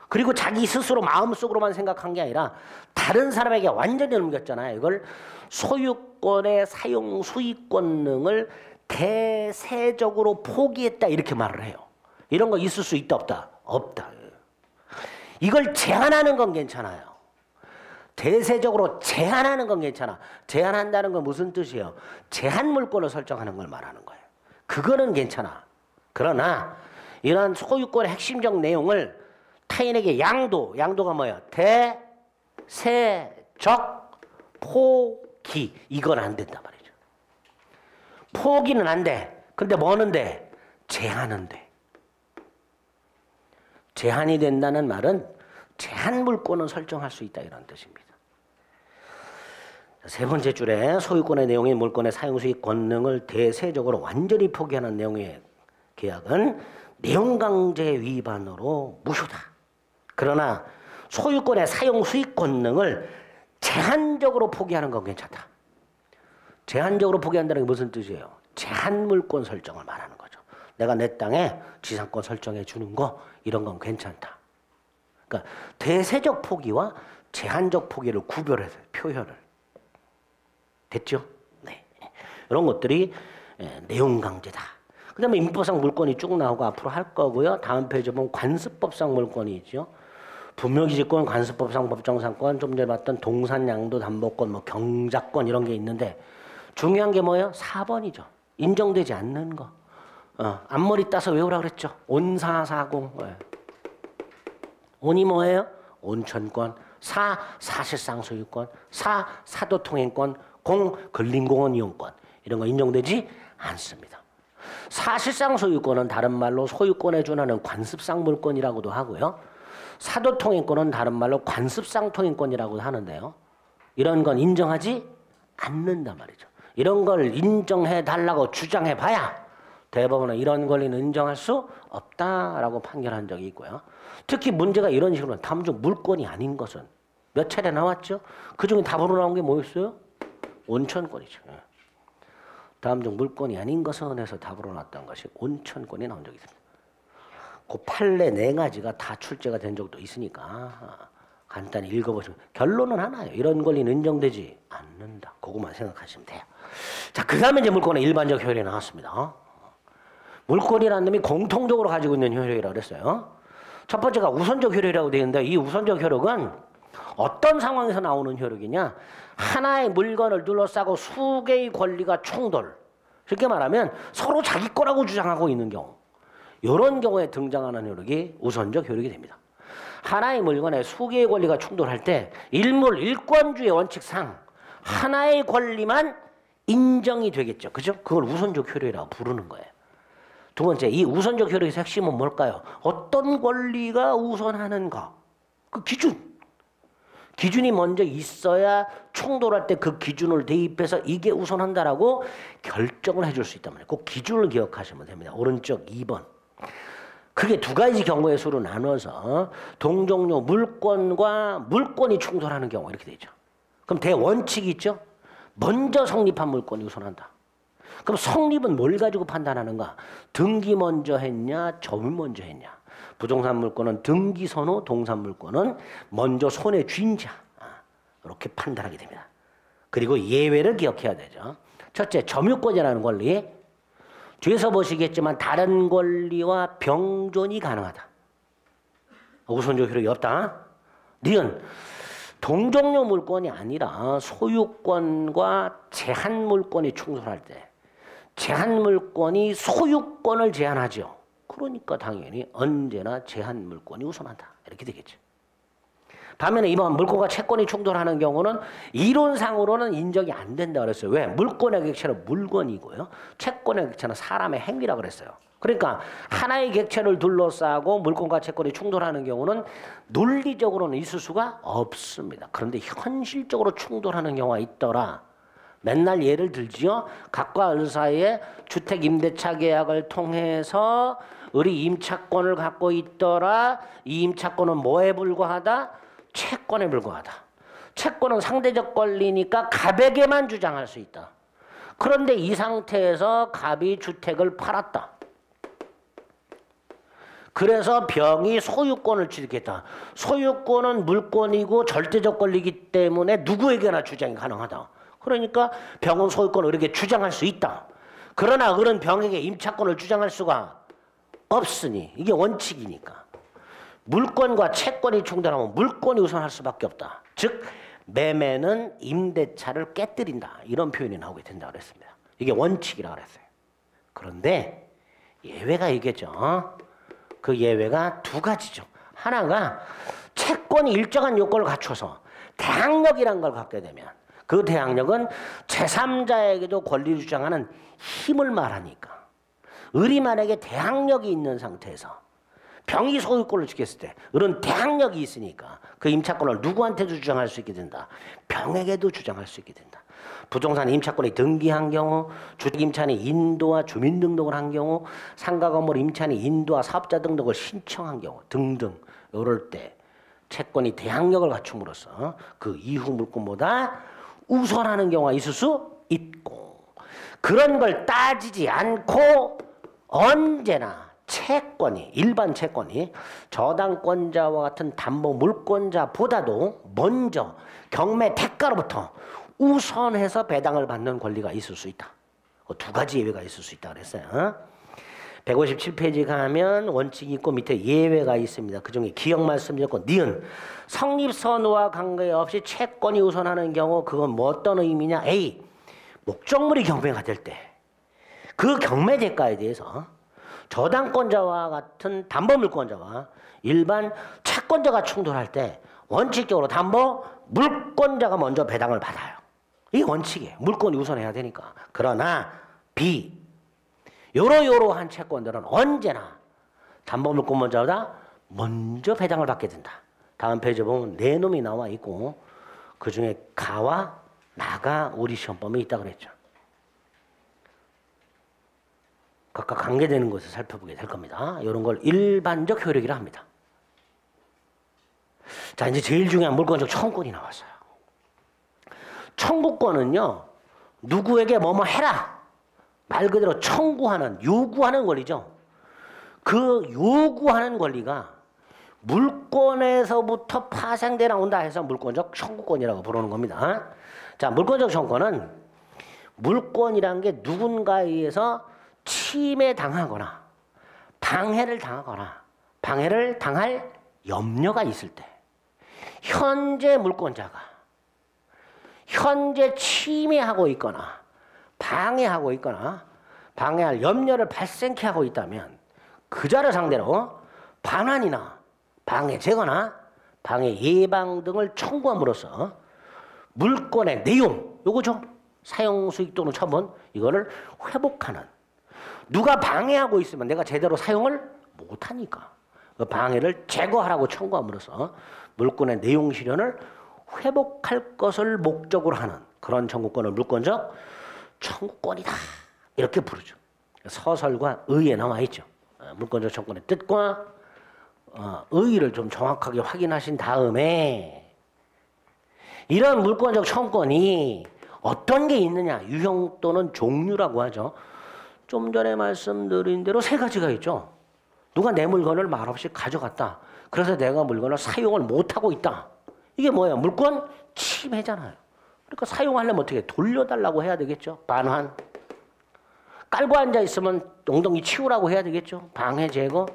그리고 자기 스스로 마음속으로만 생각한 게 아니라 다른 사람에게 완전히 넘겼잖아요. 이걸 소유권의 사용 수익권능을 대세적으로 포기했다 이렇게 말을 해요. 이런 거 있을 수 있다 없다? 없다. 이걸 제한하는 건 괜찮아요. 대세적으로 제한하는 건 괜찮아. 제한한다는 건 무슨 뜻이에요? 제한 물권을 설정하는 걸 말하는 거예요. 그거는 괜찮아. 그러나 이런 소유권의 핵심적 내용을 타인에게 양도가 뭐예요? 대세적 포기. 이건 안 된단 말이죠. 포기는 안 돼. 근데 뭐는 돼? 제한은 돼. 제한이 된다는 말은 제한 물권을 설정할 수 있다 이런 뜻입니다. 세 번째 줄에 소유권의 내용인 물권의 사용수익 권능을 대세적으로 완전히 포기하는 내용의 계약은 내용강제 위반으로 무효다. 그러나 소유권의 사용수익 권능을 제한적으로 포기하는 건 괜찮다. 제한적으로 포기한다는 게 무슨 뜻이에요? 제한물권 설정을 말하는 거죠. 내가 내 땅에 지상권 설정해 주는 거 이런 건 괜찮다. 그러니까 대세적 포기와 제한적 포기를 구별해서 표현을 됐죠? 네. 이런 것들이 내용 강제다. 그 다음에 민법상 물권이 쭉 나오고 앞으로 할 거고요. 다음 페이지 보면 관습법상 물권이 있죠. 분묘기지권, 관습법상 법정상권, 좀 전에 봤던 동산양도 담보권, 뭐 경작권 이런 게 있는데 중요한 게 뭐예요? 4번이죠. 인정되지 않는 거. 앞머리 따서 외우라 그랬죠. 온사사공. 온이 뭐예요? 온천권. 사실상 소유권. 사도통행권. 근린공원 이용권. 이런 거 인정되지 않습니다. 사실상 소유권은 다른 말로 소유권에 준하는 관습상 물권이라고도 하고요. 사도통행권은 다른 말로 관습상 통행권이라고 하는데요. 이런 건 인정하지 않는단 말이죠. 이런 걸 인정해 달라고 주장해 봐야 대법원은 이런 권리는 인정할 수 없다라고 판결한 적이 있고요. 특히 문제가 이런 식으로 다음 중 물권이 아닌 것은 몇 차례 나왔죠. 그중에 답으로 나온 게 뭐였어요? 온천권이죠. 다음 중 물권이 아닌 것은 해서 답으로 나왔던 것이 온천권이 나온 적이 있습니다. 그 판례 4가지가 다 출제가 된 적도 있으니까 간단히 읽어보시면 결론은 하나예요. 이런 권리는 인정되지 않는다. 그것만 생각하시면 돼요. 자, 그 다음에 이제 물권의 일반적 효력이 나왔습니다. 물권이라는 놈이 공통적으로 가지고 있는 효력이라고 그랬어요. 첫 번째가 우선적 효력이라고 되어 있는데 이 우선적 효력은 어떤 상황에서 나오는 효력이냐. 하나의 물건을 둘러싸고 수개의 권리가 충돌. 쉽게 말하면 서로 자기 거라고 주장하고 있는 경우. 이런 경우에 등장하는 효력이 우선적 효력이 됩니다. 하나의 물건에 수개의 권리가 충돌할 때 일물 일권주의 원칙상 하나의 권리만 인정이 되겠죠. 그죠? 그걸 우선적 효력이라고 부르는 거예요. 두 번째, 이 우선적 효력의 핵심은 뭘까요? 어떤 권리가 우선하는가? 그 기준. 기준이 먼저 있어야 충돌할 때 그 기준을 대입해서 이게 우선한다라고 결정을 해줄 수 있단 말이에요. 그 기준을 기억하시면 됩니다. 오른쪽 2번. 크게 2가지 경우의 수로 나눠서 동종류 물권과 물권이 충돌하는 경우 이렇게 되죠. 그럼 대원칙이 있죠. 먼저 성립한 물권이 우선한다. 그럼 성립은 뭘 가지고 판단하는가? 등기 먼저 했냐, 점유 먼저 했냐. 부동산 물권은 등기 선후, 동산 물권은 먼저 손에 쥔 자. 이렇게 판단하게 됩니다. 그리고 예외를 기억해야 되죠. 첫째, 점유권이라는 권리. 뒤에서 보시겠지만 다른 권리와 병존이 가능하다. 우선적 효력이 없다. 니은 동종류 물권이 아니라 소유권과 제한 물권이 충돌할 때 제한 물권이 소유권을 제한하죠. 그러니까 당연히 언제나 제한 물권이 우선한다. 이렇게 되겠죠. 반면에 이번 물권과 채권이 충돌하는 경우는 이론상으로는 인정이 안 된다 그랬어요. 왜? 물권의 객체는 물건이고요. 채권의 객체는 사람의 행위라고 그랬어요. 그러니까 하나의 객체를 둘러싸고 물권과 채권이 충돌하는 경우는 논리적으로는 있을 수가 없습니다. 그런데 현실적으로 충돌하는 경우가 있더라. 맨날 예를 들지요. 각과 을 사이에 주택 임대차 계약을 통해서 을이 임차권을 갖고 있더라. 이 임차권은 뭐에 불과하다? 채권에 불과하다. 채권은 상대적 권리니까 갑에게만 주장할 수 있다. 그런데 이 상태에서 갑이 주택을 팔았다. 그래서 병이 소유권을 취득했다. 소유권은 물권이고 절대적 권리이기 때문에 누구에게나 주장이 가능하다. 그러니까 병은 소유권을 을에게 주장할 수 있다. 그러나 을은 병에게 임차권을 주장할 수가 없으니 이게 원칙이니까. 물권과 채권이 충돌하면 물권이 우선할 수밖에 없다. 즉 매매는 임대차를 깨뜨린다. 이런 표현이 나오게 된다고 그랬습니다. 이게 원칙이라고 그랬어요. 그런데 예외가 있겠죠. 그 예외가 2가지죠. 하나가 채권이 일정한 요건을 갖춰서 대항력이라는 걸 갖게 되면 그 대항력은 제3자에게도 권리를 주장하는 힘을 말하니까 을이 만약에 대항력이 있는 상태에서 병이 소유권을 지켰을 때 을은 대항력이 있으니까 그 임차권을 누구한테도 주장할 수 있게 된다. 병에게도 주장할 수 있게 된다. 부동산 임차권이 등기한 경우, 주택 임차인이 인도와 주민등록을 한 경우, 상가 건물 임차인이 인도와 사업자 등록을 신청한 경우 등등 이럴 때 채권이 대항력을 갖춤으로써 그 이후 물권보다 우선하는 경우가 있을 수 있고 그런 걸 따지지 않고 언제나 채권이 일반 채권이 저당권자와 같은 담보 물권자보다도 먼저 경매 대가로부터 우선해서 배당을 받는 권리가 있을 수 있다. 2가지 예외가 있을 수 있다 그랬어요. 157페이지 가면 원칙이 있고 밑에 예외가 있습니다. 그중에 기억 말씀드렸고 니은 성립선우와 관계없이 채권이 우선하는 경우 그건 뭐 어떤 의미냐. A. 목적물이 경매가 될 때 그 경매 대가에 대해서 저당권자와 같은 담보물권자와 일반 채권자가 충돌할 때 원칙적으로 담보 물권자가 먼저 배당을 받아요. 이게 원칙이에요. 물권이 우선해야 되니까. 그러나 B. 요러요러한 채권들은 언제나 담보물권자보다 먼저 배당을 받게 된다. 다음 페이지 보면 네 놈이 나와 있고 그 중에 가와 나가 우리 시험범위에 있다 그랬죠. 각각 관계되는 것을 살펴보게 될 겁니다. 이런 걸 일반적 효력이라 합니다. 자, 이제 제일 중요한 물권적 청구권이 나왔어요. 청구권은요, 누구에게 뭐뭐 해라. 말 그대로 청구하는, 요구하는 권리죠. 그 요구하는 권리가 물권에서부터 파생돼 나온다 해서 물권적 청구권이라고 부르는 겁니다. 자, 물권적 청구권은 물권이란 게 누군가에 의해서 침해당하거나 방해를 당하거나 방해를 당할 염려가 있을 때 현재 물권자가 현재 침해하고 있거나 방해하고 있거나 방해할 염려를 발생케 하고 있다면 그 자를 상대로 반환이나 방해 제거나 방해 예방 등을 청구함으로써 물권의 내용, 요거죠. 사용 수익 또는 처분, 이거를 회복하는. 누가 방해하고 있으면 내가 제대로 사용을 못하니까 그 방해를 제거하라고 청구함으로써 물권의 내용 실현을 회복할 것을 목적으로 하는 그런 청구권을 물권적 청구권이다. 이렇게 부르죠. 서설과 의에 나와 있죠. 물권적 청구권의 뜻과 의의를 좀 정확하게 확인하신 다음에 이런 물권적 청구권이 어떤 게 있느냐, 유형 또는 종류라고 하죠. 좀 전에 말씀드린 대로 세 가지가 있죠. 누가 내 물건을 말없이 가져갔다. 그래서 내가 물건을 사용을 못하고 있다. 이게 뭐예요? 물권 침해잖아요. 그러니까 사용하려면 어떻게 돌려달라고 해야 되겠죠. 반환. 깔고 앉아있으면 엉덩이 치우라고 해야 되겠죠. 방해 제거.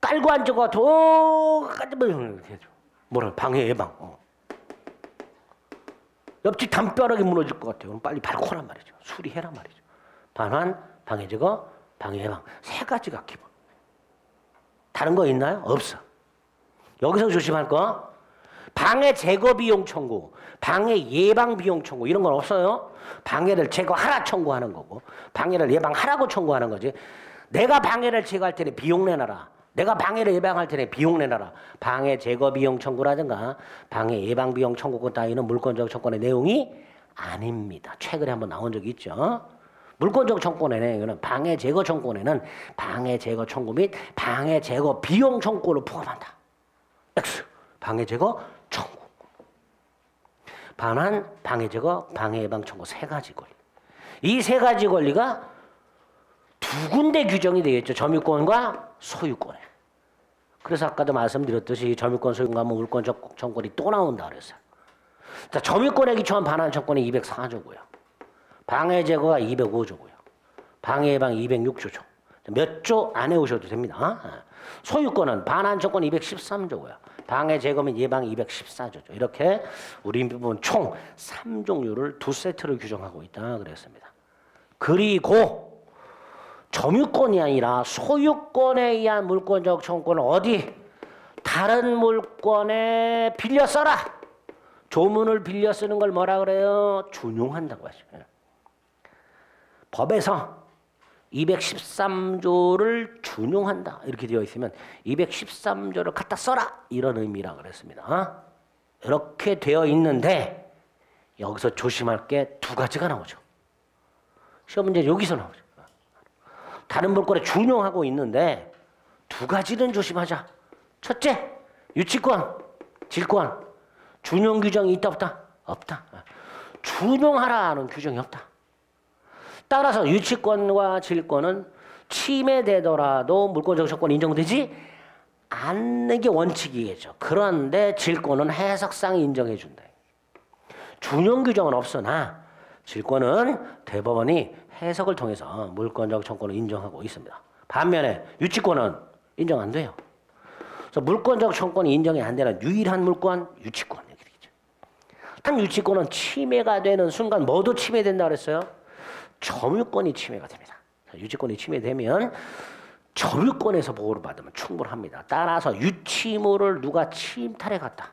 깔고 앉아가 뭐라 방해 예방. 옆집 담벼락이 무너질 것 같아요. 그럼 빨리 밟고란 말이죠. 수리해란 말이죠. 반환, 방해 제거, 방해 예방. 세 가지가 기본. 다른 거 있나요? 없어. 여기서 조심할 거 방해 제거 비용 청구, 방해 예방 비용 청구 이런 건 없어요. 방해를 제거하라 청구하는 거고 방해를 예방하라고 청구하는 거지. 내가 방해를 제거할 테니 비용 내놔라. 내가 방해를 예방할 테니 비용 내놔라. 방해 제거 비용 청구라든가 방해 예방 비용 청구권 따위는 물권적 청구권의 내용이 아닙니다. 최근에 한번 나온 적이 있죠. 물권적 청구권의 내용은 방해 제거 청구권에는 방해 제거 청구 및 방해 제거 비용 청구를 포함한다. X. 방해 제거 청구. 반환, 방해 제거, 방해 예방 청구 세 가지 권리. 이 세 가지 권리가 두 군데 규정이 되어 있죠. 점유권과 소유권에. 그래서 아까도 말씀드렸듯이 점유권, 소유권 하면 물권적 청구권이 또 나온다 그랬어요. 자, 점유권에 기초한 반환 청구권이 204조고요. 방해 제거가 205조고요. 방해 예방 206조죠. 몇 조 안 해오셔도 됩니다. 소유권은 반환 청구권 213조고요. 방해 제거 및 예방 214조죠. 이렇게 우리 부분 총 3종류를 두 세트를 규정하고 있다 그랬습니다. 그리고 점유권이 아니라 소유권에 의한 물권적 청구권은 어디? 다른 물권에 빌려 써라. 조문을 빌려 쓰는 걸 뭐라 그래요? 준용한다고 하죠. 법에서 213조를 준용한다 이렇게 되어 있으면 213조를 갖다 써라 이런 의미라 그랬습니다. 이렇게 되어 있는데 여기서 조심할 게 두 가지가 나오죠. 시험 문제 여기서 나오죠. 다른 물권에 준용하고 있는데 두 가지는 조심하자. 첫째, 유치권, 질권. 준용 규정이 있다 없다? 없다. 준용하라는 규정이 없다. 따라서 유치권과 질권은 침해되더라도 물권적 청구권이 인정되지 않는 게 원칙이겠죠. 그런데 질권은 해석상 인정해 준다. 준용 규정은 없으나 질권은 대법원이 해석을 통해서 물권적 청구권을 인정하고 있습니다. 반면에 유치권은 인정 안 돼요. 그래서 물권적 청구권이 인정이 안 되는 유일한 물권, 유치권. 이렇게 되죠. 단 유치권은 침해가 되는 순간 뭐도 침해된다 그랬어요? 점유권이 침해가 됩니다. 유치권이 침해되면 점유권에서 보호를 받으면 충분합니다. 따라서 유치물을 누가 침탈해 갔다.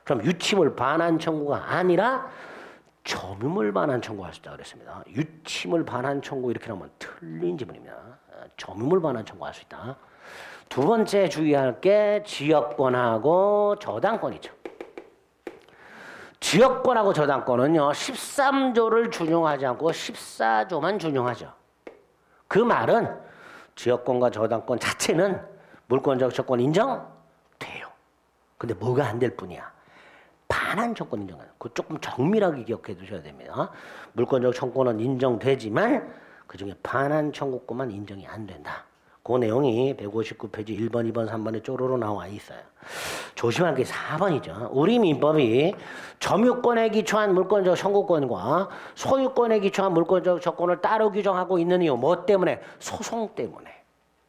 그럼 유치물 반환 청구가 아니라 점유물 반환 청구할 수 있다 그랬습니다. 유치물 반환 청구 이렇게 나오면 틀린 지문입니다. 점유물 반환 청구할 수 있다. 두 번째 주의할 게 지역권하고 저당권이죠. 지역권하고 저당권은요. 13조를 준용하지 않고 14조만 준용하죠. 그 말은 지역권과 저당권 자체는 물권적 조건 인정돼요. 근데 뭐가 안 될 뿐이야. 반환 조건 인정하는. 그 조금 정밀하게 기억해 두셔야 됩니다. 물권적 청구권은 인정되지만 그중에 반환 청구권만 인정이 안 된다. 그 내용이 159페이지 1번, 2번, 3번에 쪼로로 나와 있어요. 조심할 게 4번이죠. 우리 민법이 점유권에 기초한 물권적 청구권과 소유권에 기초한 물권적 조건을 따로 규정하고 있는 이유 뭐 때문에? 소송 때문에.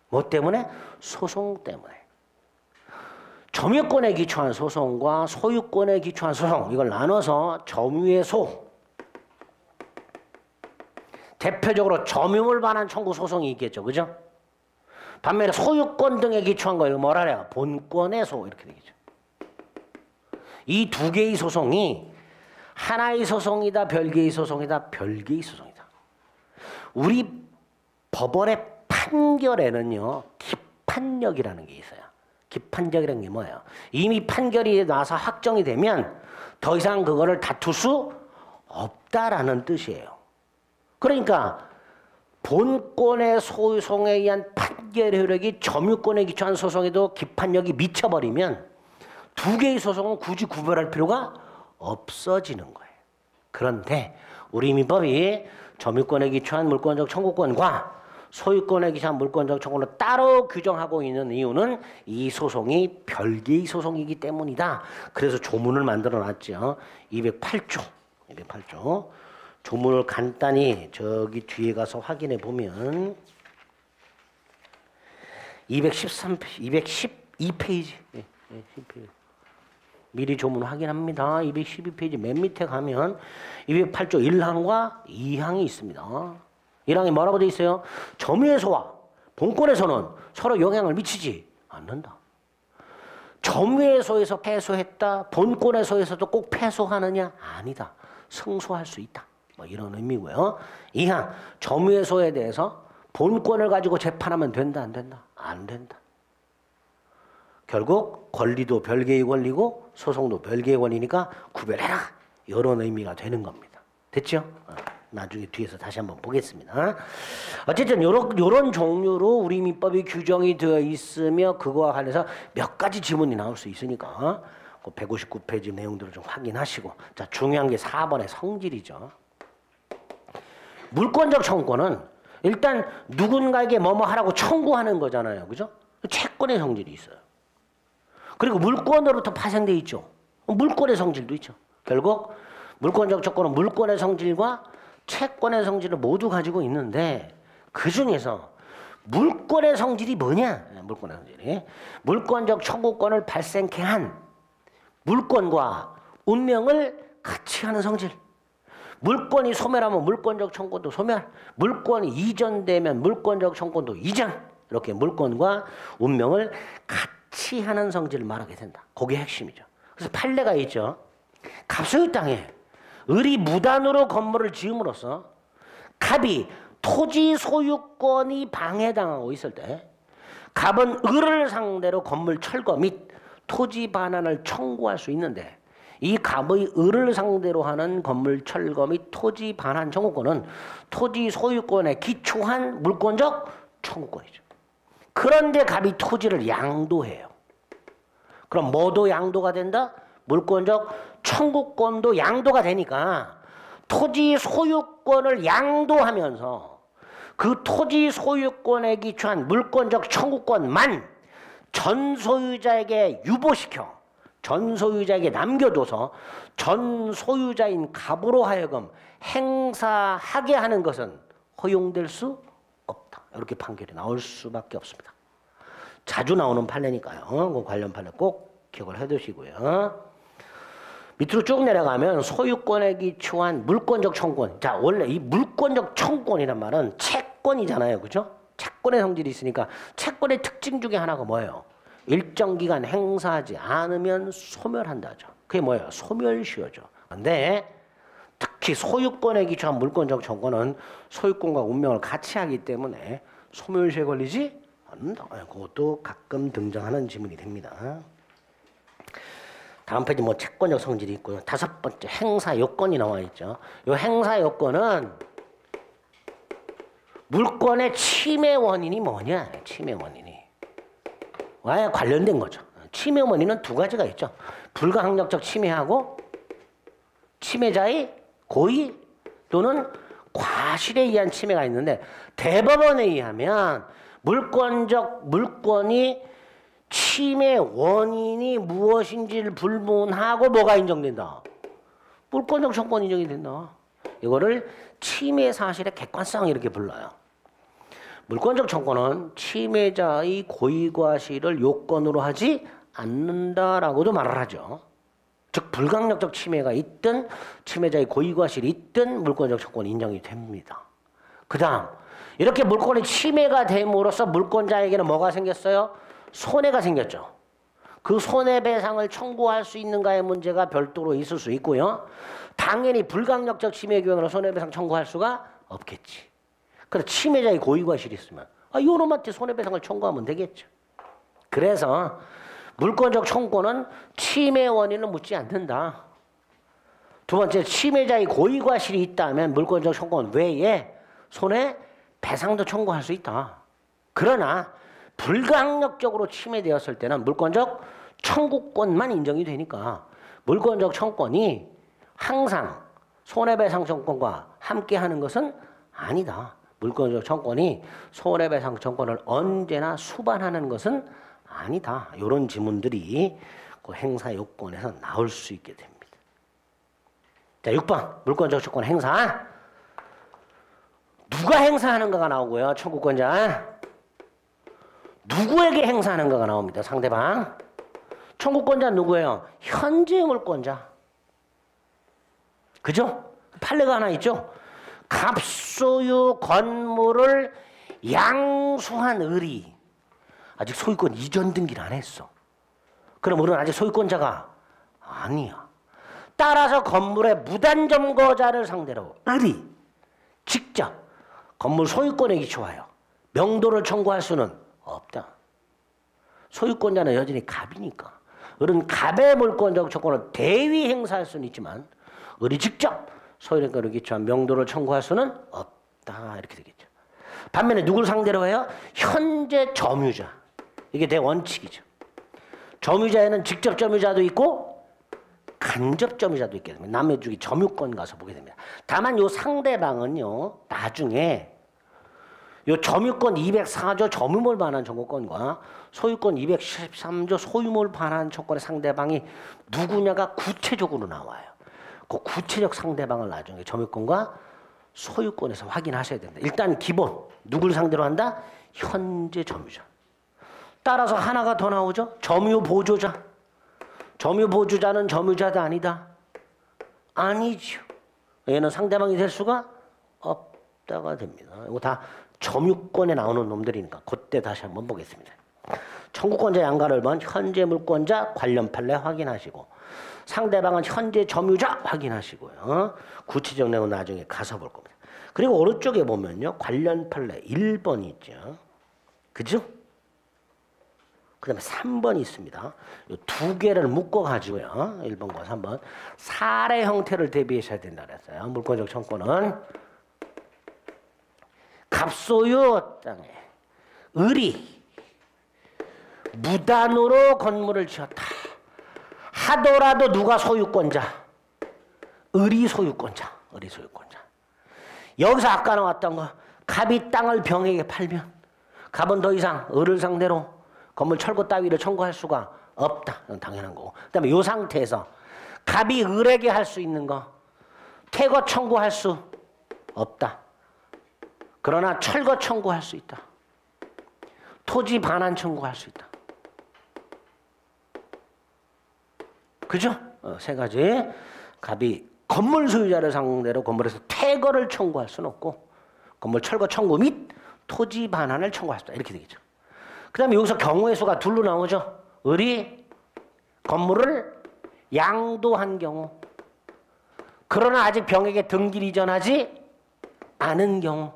뭐 때문에? 소송 때문에. 점유권에 기초한 소송과 소유권에 기초한 소송 이걸 나눠서 점유의 소 대표적으로 점유물 반환 청구 소송이 있겠죠. 그죠? 반면에 소유권 등에 기초한 거 이거 뭐라 그래요? 본권의 소 이렇게 되겠죠. 이 두 개의 소송이 하나의 소송이다 별개의 소송이다 별개의 소송이다. 우리 법원의 판결에는요 기판력이라는 게 있어요. 기판력이라는 게 뭐예요? 이미 판결이 나서 확정이 되면 더 이상 그거를 다툴 수 없다라는 뜻이에요. 그러니까 본권의 소송에 의한 판결 효력이 점유권에 기초한 소송에도 기판력이 미쳐버리면 두 개의 소송은 굳이 구별할 필요가 없어지는 거예요. 그런데 우리 민법이 점유권에 기초한 물권적 청구권과 소유권에 기초한 물권적 청구를 따로 규정하고 있는 이유는 이 소송이 별개의 소송이기 때문이다. 그래서 조문을 만들어 놨죠. 208조. 조문을 간단히 저기 뒤에 가서 확인해 보면 212페이지. 미리 조문 확인합니다. 212페이지 맨 밑에 가면 208조 1항과 2항이 있습니다. 1항에 뭐라고 되어 있어요? 점유에서와 본권에서는 서로 영향을 미치지 않는다. 점유에서에서 패소했다. 본권에서에서도 꼭 패소하느냐? 아니다. 승소할 수 있다. 뭐 이런 의미고요. 2항 점유에소에 대해서 본권을 가지고 재판하면 된다 안 된다? 안 된다. 결국 권리도 별개의 권리고 소송도 별개의 권리니까 구별해라. 이런 의미가 되는 겁니다. 됐죠? 나중에 뒤에서 다시 한번 보겠습니다. 어쨌든 요런 종류로 우리 민법이 규정이 되어 있으며 그거와 관련해서 몇 가지 지문이 나올 수 있으니까 그 159페이지 내용들을 좀 확인하시고 자 중요한 게 4번의 성질이죠. 물권적 청구권은 일단 누군가에게 뭐뭐 하라고 청구하는 거잖아요. 그죠? 채권의 성질이 있어요. 그리고 물권으로부터 파생돼 있죠. 물권의 성질도 있죠. 결국 물권적 청구는 물권의 성질과 채권의 성질을 모두 가지고 있는데 그 중에서 물권의 성질이 뭐냐? 물권의 성질이 물권적 청구권을 발생케 한 물권과 운명을 같이 하는 성질. 물권이 소멸하면 물권적 청구도 소멸, 물권이 이전되면 물권적 청구도 이전. 이렇게 물권과 운명을 같이 하는 성질을 말하게 된다. 그게 핵심이죠. 그래서 판례가 있죠. 갑소유 땅에 을이 무단으로 건물을 지음으로써 갑이 토지 소유권이 방해당하고 있을 때 갑은 을을 상대로 건물 철거 및 토지 반환을 청구할 수 있는데 이 갑의 을을 상대로 하는 건물 철거 및 토지 반환 청구권은 토지 소유권에 기초한 물권적 청구권이죠. 그런데 갑이 토지를 양도해요. 그럼 뭐도 양도가 된다? 물권적 청구권도 양도가 되니까 토지 소유권을 양도하면서 그 토지 소유권에 기초한 물권적 청구권만 전 소유자에게 유보시켜 전 소유자에게 남겨둬서 전 소유자인 갑으로 하여금 행사하게 하는 것은 허용될 수 없다. 이렇게 판결이 나올 수밖에 없습니다. 자주 나오는 판례니까요. 그 관련 판례 꼭 기억을 해두시고요. 밑으로 쭉 내려가면 소유권에 기초한 물권적 청구권. 자, 원래 이 물권적 청구권이란 말은 채권이잖아요. 그죠? 채권의 성질이 있으니까 채권의 특징 중에 하나가 뭐예요? 일정 기간 행사하지 않으면 소멸한다죠. 그게 뭐예요? 소멸시효죠. 근데 특히 소유권에 기초한 물권적 청구는 소유권과 운명을 같이 하기 때문에 소멸시효에 걸리지 않는다. 그것도 가끔 등장하는 지문이 됩니다. 다음 페이지 뭐 채권적 성질이 있고요. 5번째 행사 요건이 나와 있죠. 이 행사 요건은 물권의 침해 원인이 뭐냐? 침해 원인이 와 관련된 거죠. 침해 원인은 두 가지가 있죠. 불가항력적 침해하고 침해자의 고의 또는 과실에 의한 침해가 있는데 대법원에 의하면 물권이 침해 원인이 무엇인지를 불문하고 뭐가 인정된다? 물권적 청권 인정이 된다. 이거를 침해 사실의 객관성 이렇게 불러요. 물권적 청권은 침해자의 고의과실을 요건으로 하지 않는다라고도 말을 하죠. 즉 불강력적 침해가 있든 침해자의 고의과실이 있든 물권적 청권이 인정이 됩니다. 그 다음 이렇게 물권의 침해가 됨으로써 물권자에게는 뭐가 생겼어요? 손해가 생겼죠. 그 손해배상을 청구할 수 있는가의 문제가 별도로 있을 수 있고요. 당연히 불강력적 침해 경우는 손해배상 청구할 수가 없겠지. 그래서 침해자의 고의과실이 있으면 요놈한테 손해배상을 청구하면 되겠죠. 그래서 물권적 청구는 침해 원인을 묻지 않는다. 두 번째, 침해자의 고의과실이 있다면 물권적 청구는 외에 손해배상도 청구할 수 있다. 그러나 불가항력적으로 침해되었을 때는 물권적 청구권만 인정이 되니까 물권적 청구권이 항상 손해배상 청구권과 함께하는 것은 아니다. 물권적 청구권이 손해배상 청구권을 언제나 수반하는 것은 아니다. 이런 지문들이 그 행사 요건에서 나올 수 있게 됩니다. 자, 6번 물권적 청구권 행사. 누가 행사하는가가 나오고요. 청구권자. 누구에게 행사하는가가 나옵니다. 상대방. 청구권자 누구예요? 현재 물권자. 그죠? 판례가 하나 있죠? 갑소유 건물을 양수한 을이 아직 소유권 이전 등기를 안 했어. 그럼 을은 아직 소유권자가 아니야. 따라서 건물의 무단점거자를 상대로 을이 직접 건물 소유권에 기초하여 명도를 청구할 수는 없다. 소유권자는 여전히 갑이니까. 을은 갑의 물권적 청구를 대위 행사할 수는 있지만 을이 직접 소유권을 기초한 명도를 청구할 수는 없다. 이렇게 되겠죠. 반면에 누구를 상대로 해요? 현재 점유자. 이게 대원칙이죠. 점유자에는 직접 점유자도 있고 간접 점유자도 있게 됩니다. 남의 주기 점유권 가서 보게 됩니다. 다만 요 상대방은요. 나중에 요 점유권 204조 점유물 반환 청구권과 소유권 213조 소유물 반환 청구권의 상대방이 누구냐가 구체적으로 나와요. 그 구체적 상대방을 나중에 점유권과 소유권에서 확인하셔야 됩니다. 일단 기본 누구를 상대로 한다? 현재 점유자. 따라서 하나가 더 나오죠. 점유보조자. 점유보조자는 점유자도 아니다. 아니죠. 얘는 상대방이 될 수가 없다가 됩니다. 이거 다 점유권에 나오는 놈들이니까 그때 다시 한번 보겠습니다. 청구권자 양가를 본 현재 물권자 관련 판례 확인하시고 상대방은 현재 점유자 확인하시고요. 구체적 내용은 나중에 가서 볼 겁니다. 그리고 오른쪽에 보면요. 관련 판례 1번이 있죠. 그죠? 그 다음에 3번이 있습니다. 이 두 개를 묶어가지고요. 1번과 3번. 사례 형태를 대비하셔야 된다 그랬어요. 물권적 청구는 갑소유 땅에 을이 무단으로 건물을 지었다 하더라도 누가 소유권자? 을이 소유권자. 을이 소유권자. 여기서 아까 나왔던 거 갑이 땅을 병에게 팔면 갑은 더 이상 을을 상대로 건물 철거 따위를 청구할 수가 없다. 이건 당연한 거고. 그 다음에 이 상태에서 갑이 을에게 할 수 있는 거 퇴거 청구할 수 없다. 그러나 철거 청구할 수 있다. 토지 반환 청구할 수 있다. 그죠? 세 가지. 갑이 건물 소유자를 상대로 건물에서 퇴거를 청구할 수는 없고 건물 철거 청구 및 토지 반환을 청구할 수 있다. 이렇게 되겠죠. 그 다음에 여기서 경우의 수가 둘로 나오죠. 을이 건물을 양도한 경우 그러나 아직 병에게 등기를 이전하지 않은 경우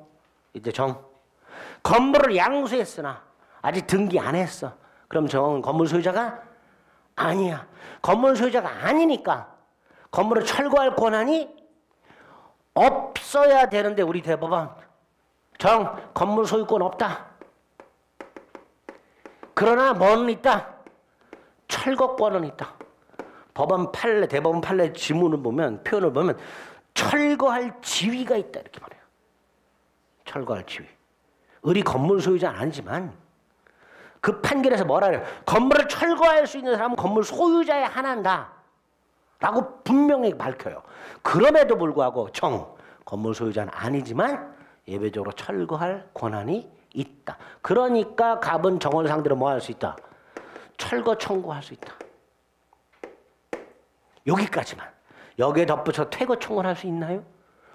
이제 정 건물을 양수했으나 아직 등기 안 했어. 그럼 정은 건물 소유자가 아니야. 건물 소유자가 아니니까 건물을 철거할 권한이 없어야 되는데 우리 대법원 정 건물 소유권 없다. 그러나 뭐는 있다? 철거권은 있다. 법원 판례, 대법원 판례 지문을 보면 표현을 보면 철거할 지위가 있다 이렇게 말해요. 철거할 지위. 을이 건물 소유자는 아니지만 그 판결에서 뭐라 해요? 건물을 철거할 수 있는 사람은 건물 소유자에 한한다 라고 분명히 밝혀요. 그럼에도 불구하고 정 건물 소유자는 아니지만 예외적으로 철거할 권한이 있다. 그러니까 갑은 정을 상대로 뭐 할 수 있다? 철거 청구할 수 있다. 여기까지만. 여기에 덧붙여 퇴거 청구를 할 수 있나요?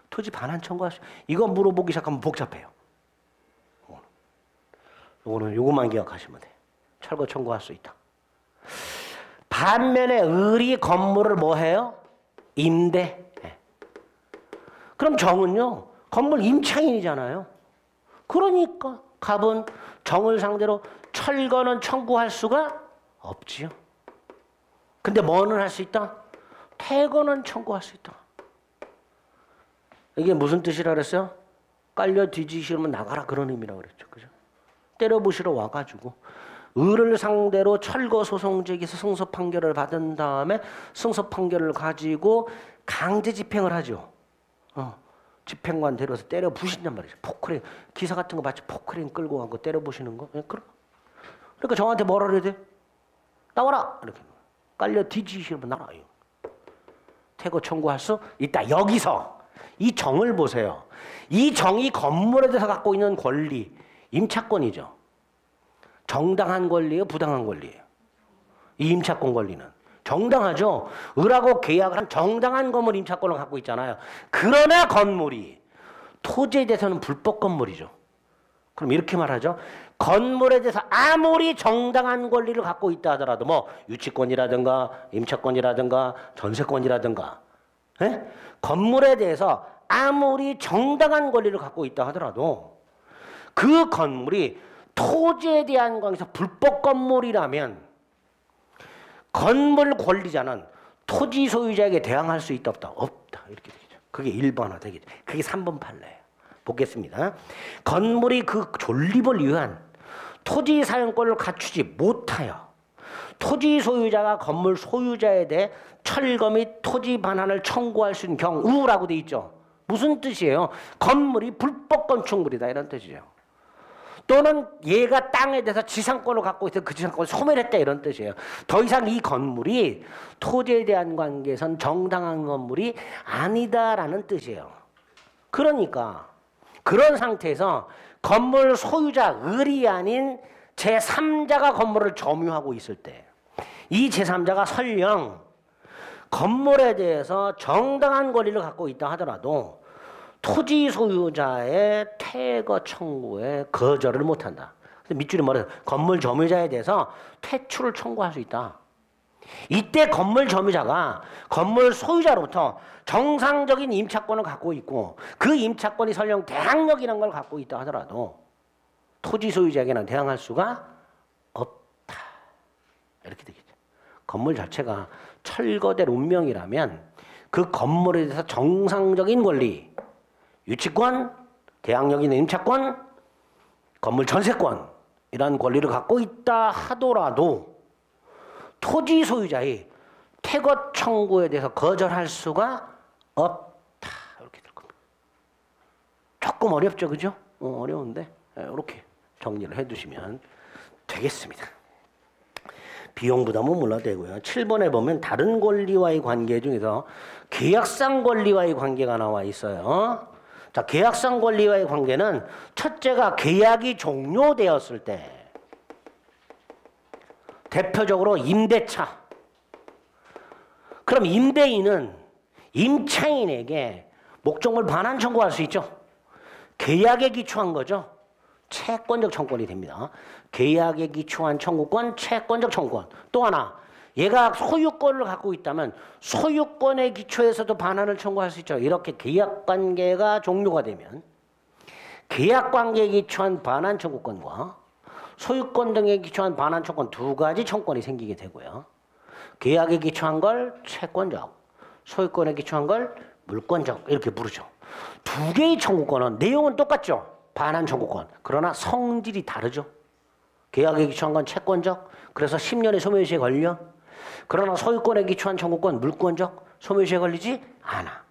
토지 반환 청구할 수 이거 물어보기 시작하면 복잡해요. 요거만 기억하시면 돼요. 철거 청구할 수 있다. 반면에 을이 건물을 뭐 해요? 임대. 그럼 정은요. 건물 임차인이잖아요. 그러니까 갑은 정을 상대로 철거는 청구할 수가 없지요. 근데 뭐는 할 수 있다? 퇴거는 청구할 수 있다. 이게 무슨 뜻이라 그랬어요? 깔려 뒤지시면 나가라 그런 의미라고 그랬죠. 그죠? 때려부시러 와가지고 을을 상대로 철거 소송 제기해서 승소 판결을 받은 다음에 승소 판결을 가지고 강제 집행을 하죠. 집행관 데려서 때려 부신단 말이죠. 포크레인 기사 같은 거 봤죠? 포크레인 끌고 간 거 때려 부시는 거. 그러니까 저한테 뭐라 그래야 돼? 나와라 이렇게 깔려 뒤지시면 나와요. 퇴거 청구할 수 있다. 여기서 이 정을 보세요. 이 정이 건물에 대해서 갖고 있는 권리 임차권이죠. 정당한 권리예요, 부당한 권리예요. 이 임차권 권리는 정당하죠. 을하고 계약을 한 정당한 건물 임차권을 갖고 있잖아요. 그러나 건물이 토지에 대해서는 불법 건물이죠. 그럼 이렇게 말하죠. 건물에 대해서 아무리 정당한 권리를 갖고 있다 하더라도 뭐 유치권이라든가 임차권이라든가 전세권이라든가 건물에 대해서 아무리 정당한 권리를 갖고 있다 하더라도 그 건물이 토지에 대한 관계에서 불법 건물이라면 건물 권리자는 토지 소유자에게 대항할 수 있다 없다? 없다. 이렇게 되겠죠. 그게 1번화 되겠죠. 그게 3번 판례예요. 보겠습니다. 건물이 그 존립을 위한 토지 사용권을 갖추지 못하여 토지 소유자가 건물 소유자에 대해 철거 및 토지 반환을 청구할 수 있는 경우라고 돼 있죠. 무슨 뜻이에요? 건물이 불법 건축물이다 이런 뜻이죠. 또는 얘가 땅에 대해서 지상권을 갖고 있어 그 지상권을 소멸했다 이런 뜻이에요. 더 이상 이 건물이 토지에 대한 관계에선 정당한 건물이 아니다라는 뜻이에요. 그러니까 그런 상태에서 건물 소유자 을이 아닌 제3자가 건물을 점유하고 있을 때 이 제3자가 설령 건물에 대해서 정당한 권리를 갖고 있다 하더라도 토지 소유자의 퇴거 청구에 거절을 못한다. 밑줄이 뭐래요? 건물 점유자에 대해서 퇴출을 청구할 수 있다. 이때 건물 점유자가 건물 소유자로부터 정상적인 임차권을 갖고 있고 그 임차권이 설령 대항력이라는 걸 갖고 있다 하더라도 토지 소유자에게는 대항할 수가 없다. 이렇게 되겠죠. 건물 자체가 철거될 운명이라면 그 건물에 대해서 정상적인 권리 유치권, 대항력 있는 임차권, 건물 전세권 이런 권리를 갖고 있다 하더라도 토지 소유자의 퇴거 청구에 대해서 거절할 수가 없다. 이렇게 될 겁니다. 조금 어렵죠, 그죠? 어려운데 이렇게 정리를 해두시면 되겠습니다. 비용 부담은 몰라도 되고요. 7번에 보면 다른 권리와의 관계 중에서 계약상 권리와의 관계가 나와 있어요. 자, 계약상 권리와의 관계는 첫째가 계약이 종료되었을 때 대표적으로 임대차. 그럼 임대인은 임차인에게 목적물 반환 청구할 수 있죠. 계약에 기초한 거죠. 채권적 청구권이 됩니다. 계약에 기초한 청구권, 채권적 청구권. 또 하나, 얘가 소유권을 갖고 있다면 소유권에 기초해서도 반환을 청구할 수 있죠. 이렇게 계약관계가 종료가 되면 계약관계에 기초한 반환 청구권과 소유권 등에 기초한 반환 청구권 두 가지 청구권이 생기게 되고요. 계약에 기초한 걸 채권적, 소유권에 기초한 걸 물권적 이렇게 부르죠. 두 개의 청구권은 내용은 똑같죠. 반환 청구권. 그러나 성질이 다르죠. 계약에 기초한 건 채권적. 그래서 10년의 소멸시효에 걸려. 그러나 소유권에 기초한 청구권 물권적. 소멸시효에 걸리지 않아.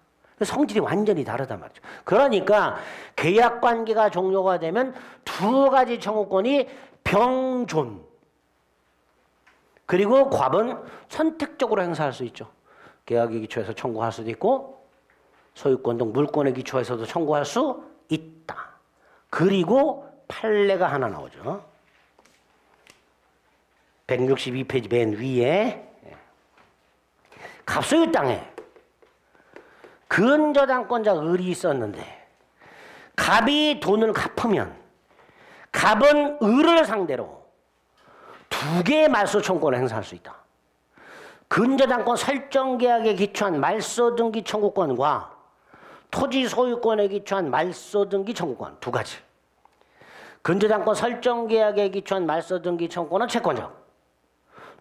성질이 완전히 다르단 말이죠. 그러니까 계약관계가 종료가 되면 두 가지 청구권이 병존. 그리고 과분 선택적으로 행사할 수 있죠. 계약에 기초해서 청구할 수도 있고 소유권 등 물권에 기초해서도 청구할 수 있다. 그리고 판례가 하나 나오죠. 162페이지 맨 위에 갑소유 땅에 근저당권자 을이 있었는데 갑이 돈을 갚으면 갑은 을을 상대로 두 개의 말소 청구권을 행사할 수 있다. 근저당권 설정계약에 기초한 말소등기 청구권과 토지 소유권에 기초한 말소등기 청구권 두 가지. 근저당권 설정계약에 기초한 말소등기 청구권은 채권적,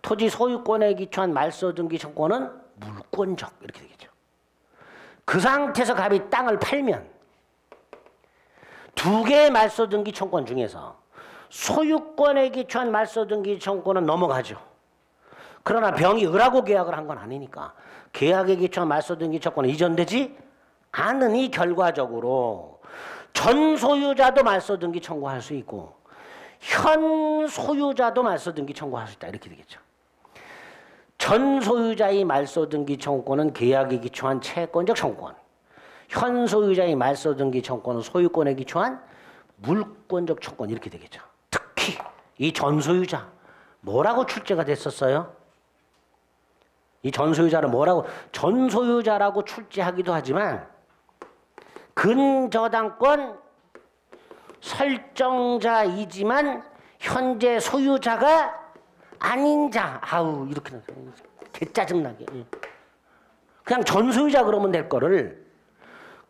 토지 소유권에 기초한 말소등기 청구권은 물권적 이렇게 되겠죠. 그 상태에서 갑이 땅을 팔면 두 개의 말소등기 청구권 중에서 소유권에 기초한 말소등기 청구권은 넘어가죠. 그러나 병이 을하고 계약을 한 건 아니니까 계약에 기초한 말소등기 청구권은 이전되지 않으니 결과적으로 전 소유자도 말소등기 청구할 수 있고 현 소유자도 말소등기 청구할 수 있다 이렇게 되겠죠. 전 소유자의 말소등기 청구권은 계약에 기초한 채권적 청구권, 현 소유자의 말소등기 청구권은 소유권에 기초한 물권적 청구권 이렇게 되겠죠. 특히 이 전 소유자 뭐라고 출제가 됐었어요? 이 전 소유자를 뭐라고 전 소유자라고 출제하기도 하지만 근저당권 설정자이지만 현재 소유자가 아닌 자. 아우 이렇게 개짜증나게. 그냥 전 소유자 그러면 될 거를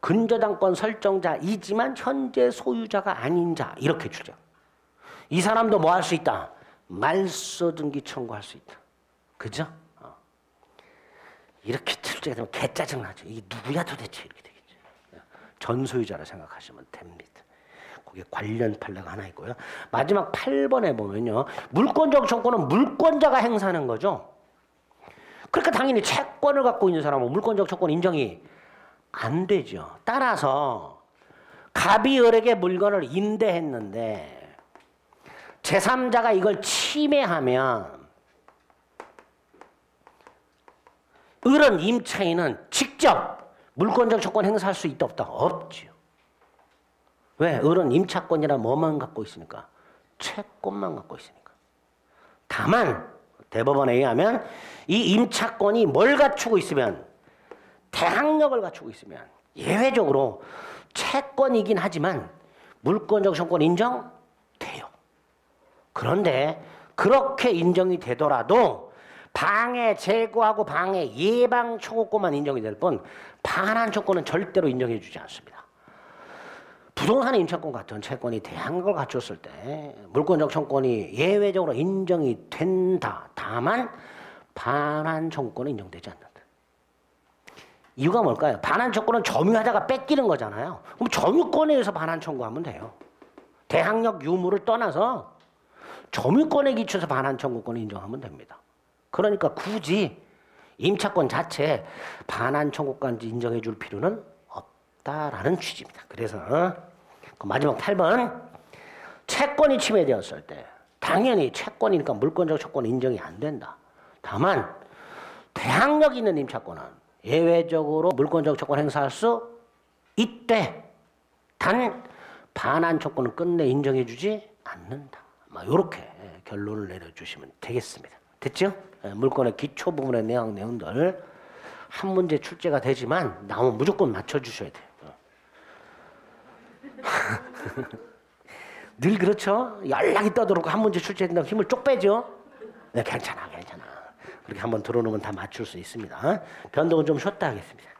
근저당권 설정자이지만 현재 소유자가 아닌 자 이렇게 주죠. 이 사람도 뭐 할 수 있다? 말소등기 청구할 수 있다. 그죠? 이렇게 출제가 되면 개짜증나죠. 이게 누구야 도대체 이렇게 되겠죠. 전 소유자라 생각하시면 됩니다. 그게 관련 판례가 하나 있고요. 마지막 8번에 보면요. 물권적 청구는 물권자가 행사하는 거죠. 그러니까 당연히 채권을 갖고 있는 사람은 물권적 청구는 인정이 안 되죠. 따라서 갑이 을에게 물건을 임대했는데 제3자가 이걸 침해하면 을은 임차인은 직접 물권적 청구권 행사할 수 있다 없다? 없지요. 왜? 을은 임차권이라 뭐만 갖고 있으니까? 채권만 갖고 있으니까. 다만 대법원에 의하면 이 임차권이 뭘 갖추고 있으면 대항력을 갖추고 있으면 예외적으로 채권이긴 하지만 물권적 청구권 인정돼요. 그런데 그렇게 인정이 되더라도 방해 제거하고 방해 예방 청구권만 인정이 될 뿐 반환 청구권은 절대로 인정해 주지 않습니다. 부동산 임차권 같은 채권이 대항력을 갖췄을 때 물권적 청구권이 예외적으로 인정이 된다. 다만 반환 청구권은 인정되지 않는다. 이유가 뭘까요? 반환 청구권은 점유하다가 뺏기는 거잖아요. 그럼 점유권에 의해서 반환 청구하면 돼요. 대항력 유무를 떠나서 점유권에 기초해서 반환 청구권을 인정하면 됩니다. 그러니까 굳이 임차권 자체에 반환 청구권까지 인정해 줄 필요는 없다라는 취지입니다. 그래서 마지막 8번 채권이 침해되었을 때 당연히 채권이니까 물권적 채권 인정이 안 된다. 다만 대항력 있는 임차권은 예외적으로 물권적 채권 행사할 수 있대. 단 반환 채권은 끝내 인정해 주지 않는다. 이렇게 결론을 내려주시면 되겠습니다. 됐죠? 물권의 기초 부분의 내용들 한 문제 출제가 되지만 나오면 무조건 맞춰주셔야 돼요. 늘 그렇죠? 연락이 떠들고 한 문제 출제된다고 힘을 쪽 빼죠? 네, 괜찮아. 그렇게 한번 들어놓으면 다 맞출 수 있습니다. 변동은 좀 쉬었다 하겠습니다.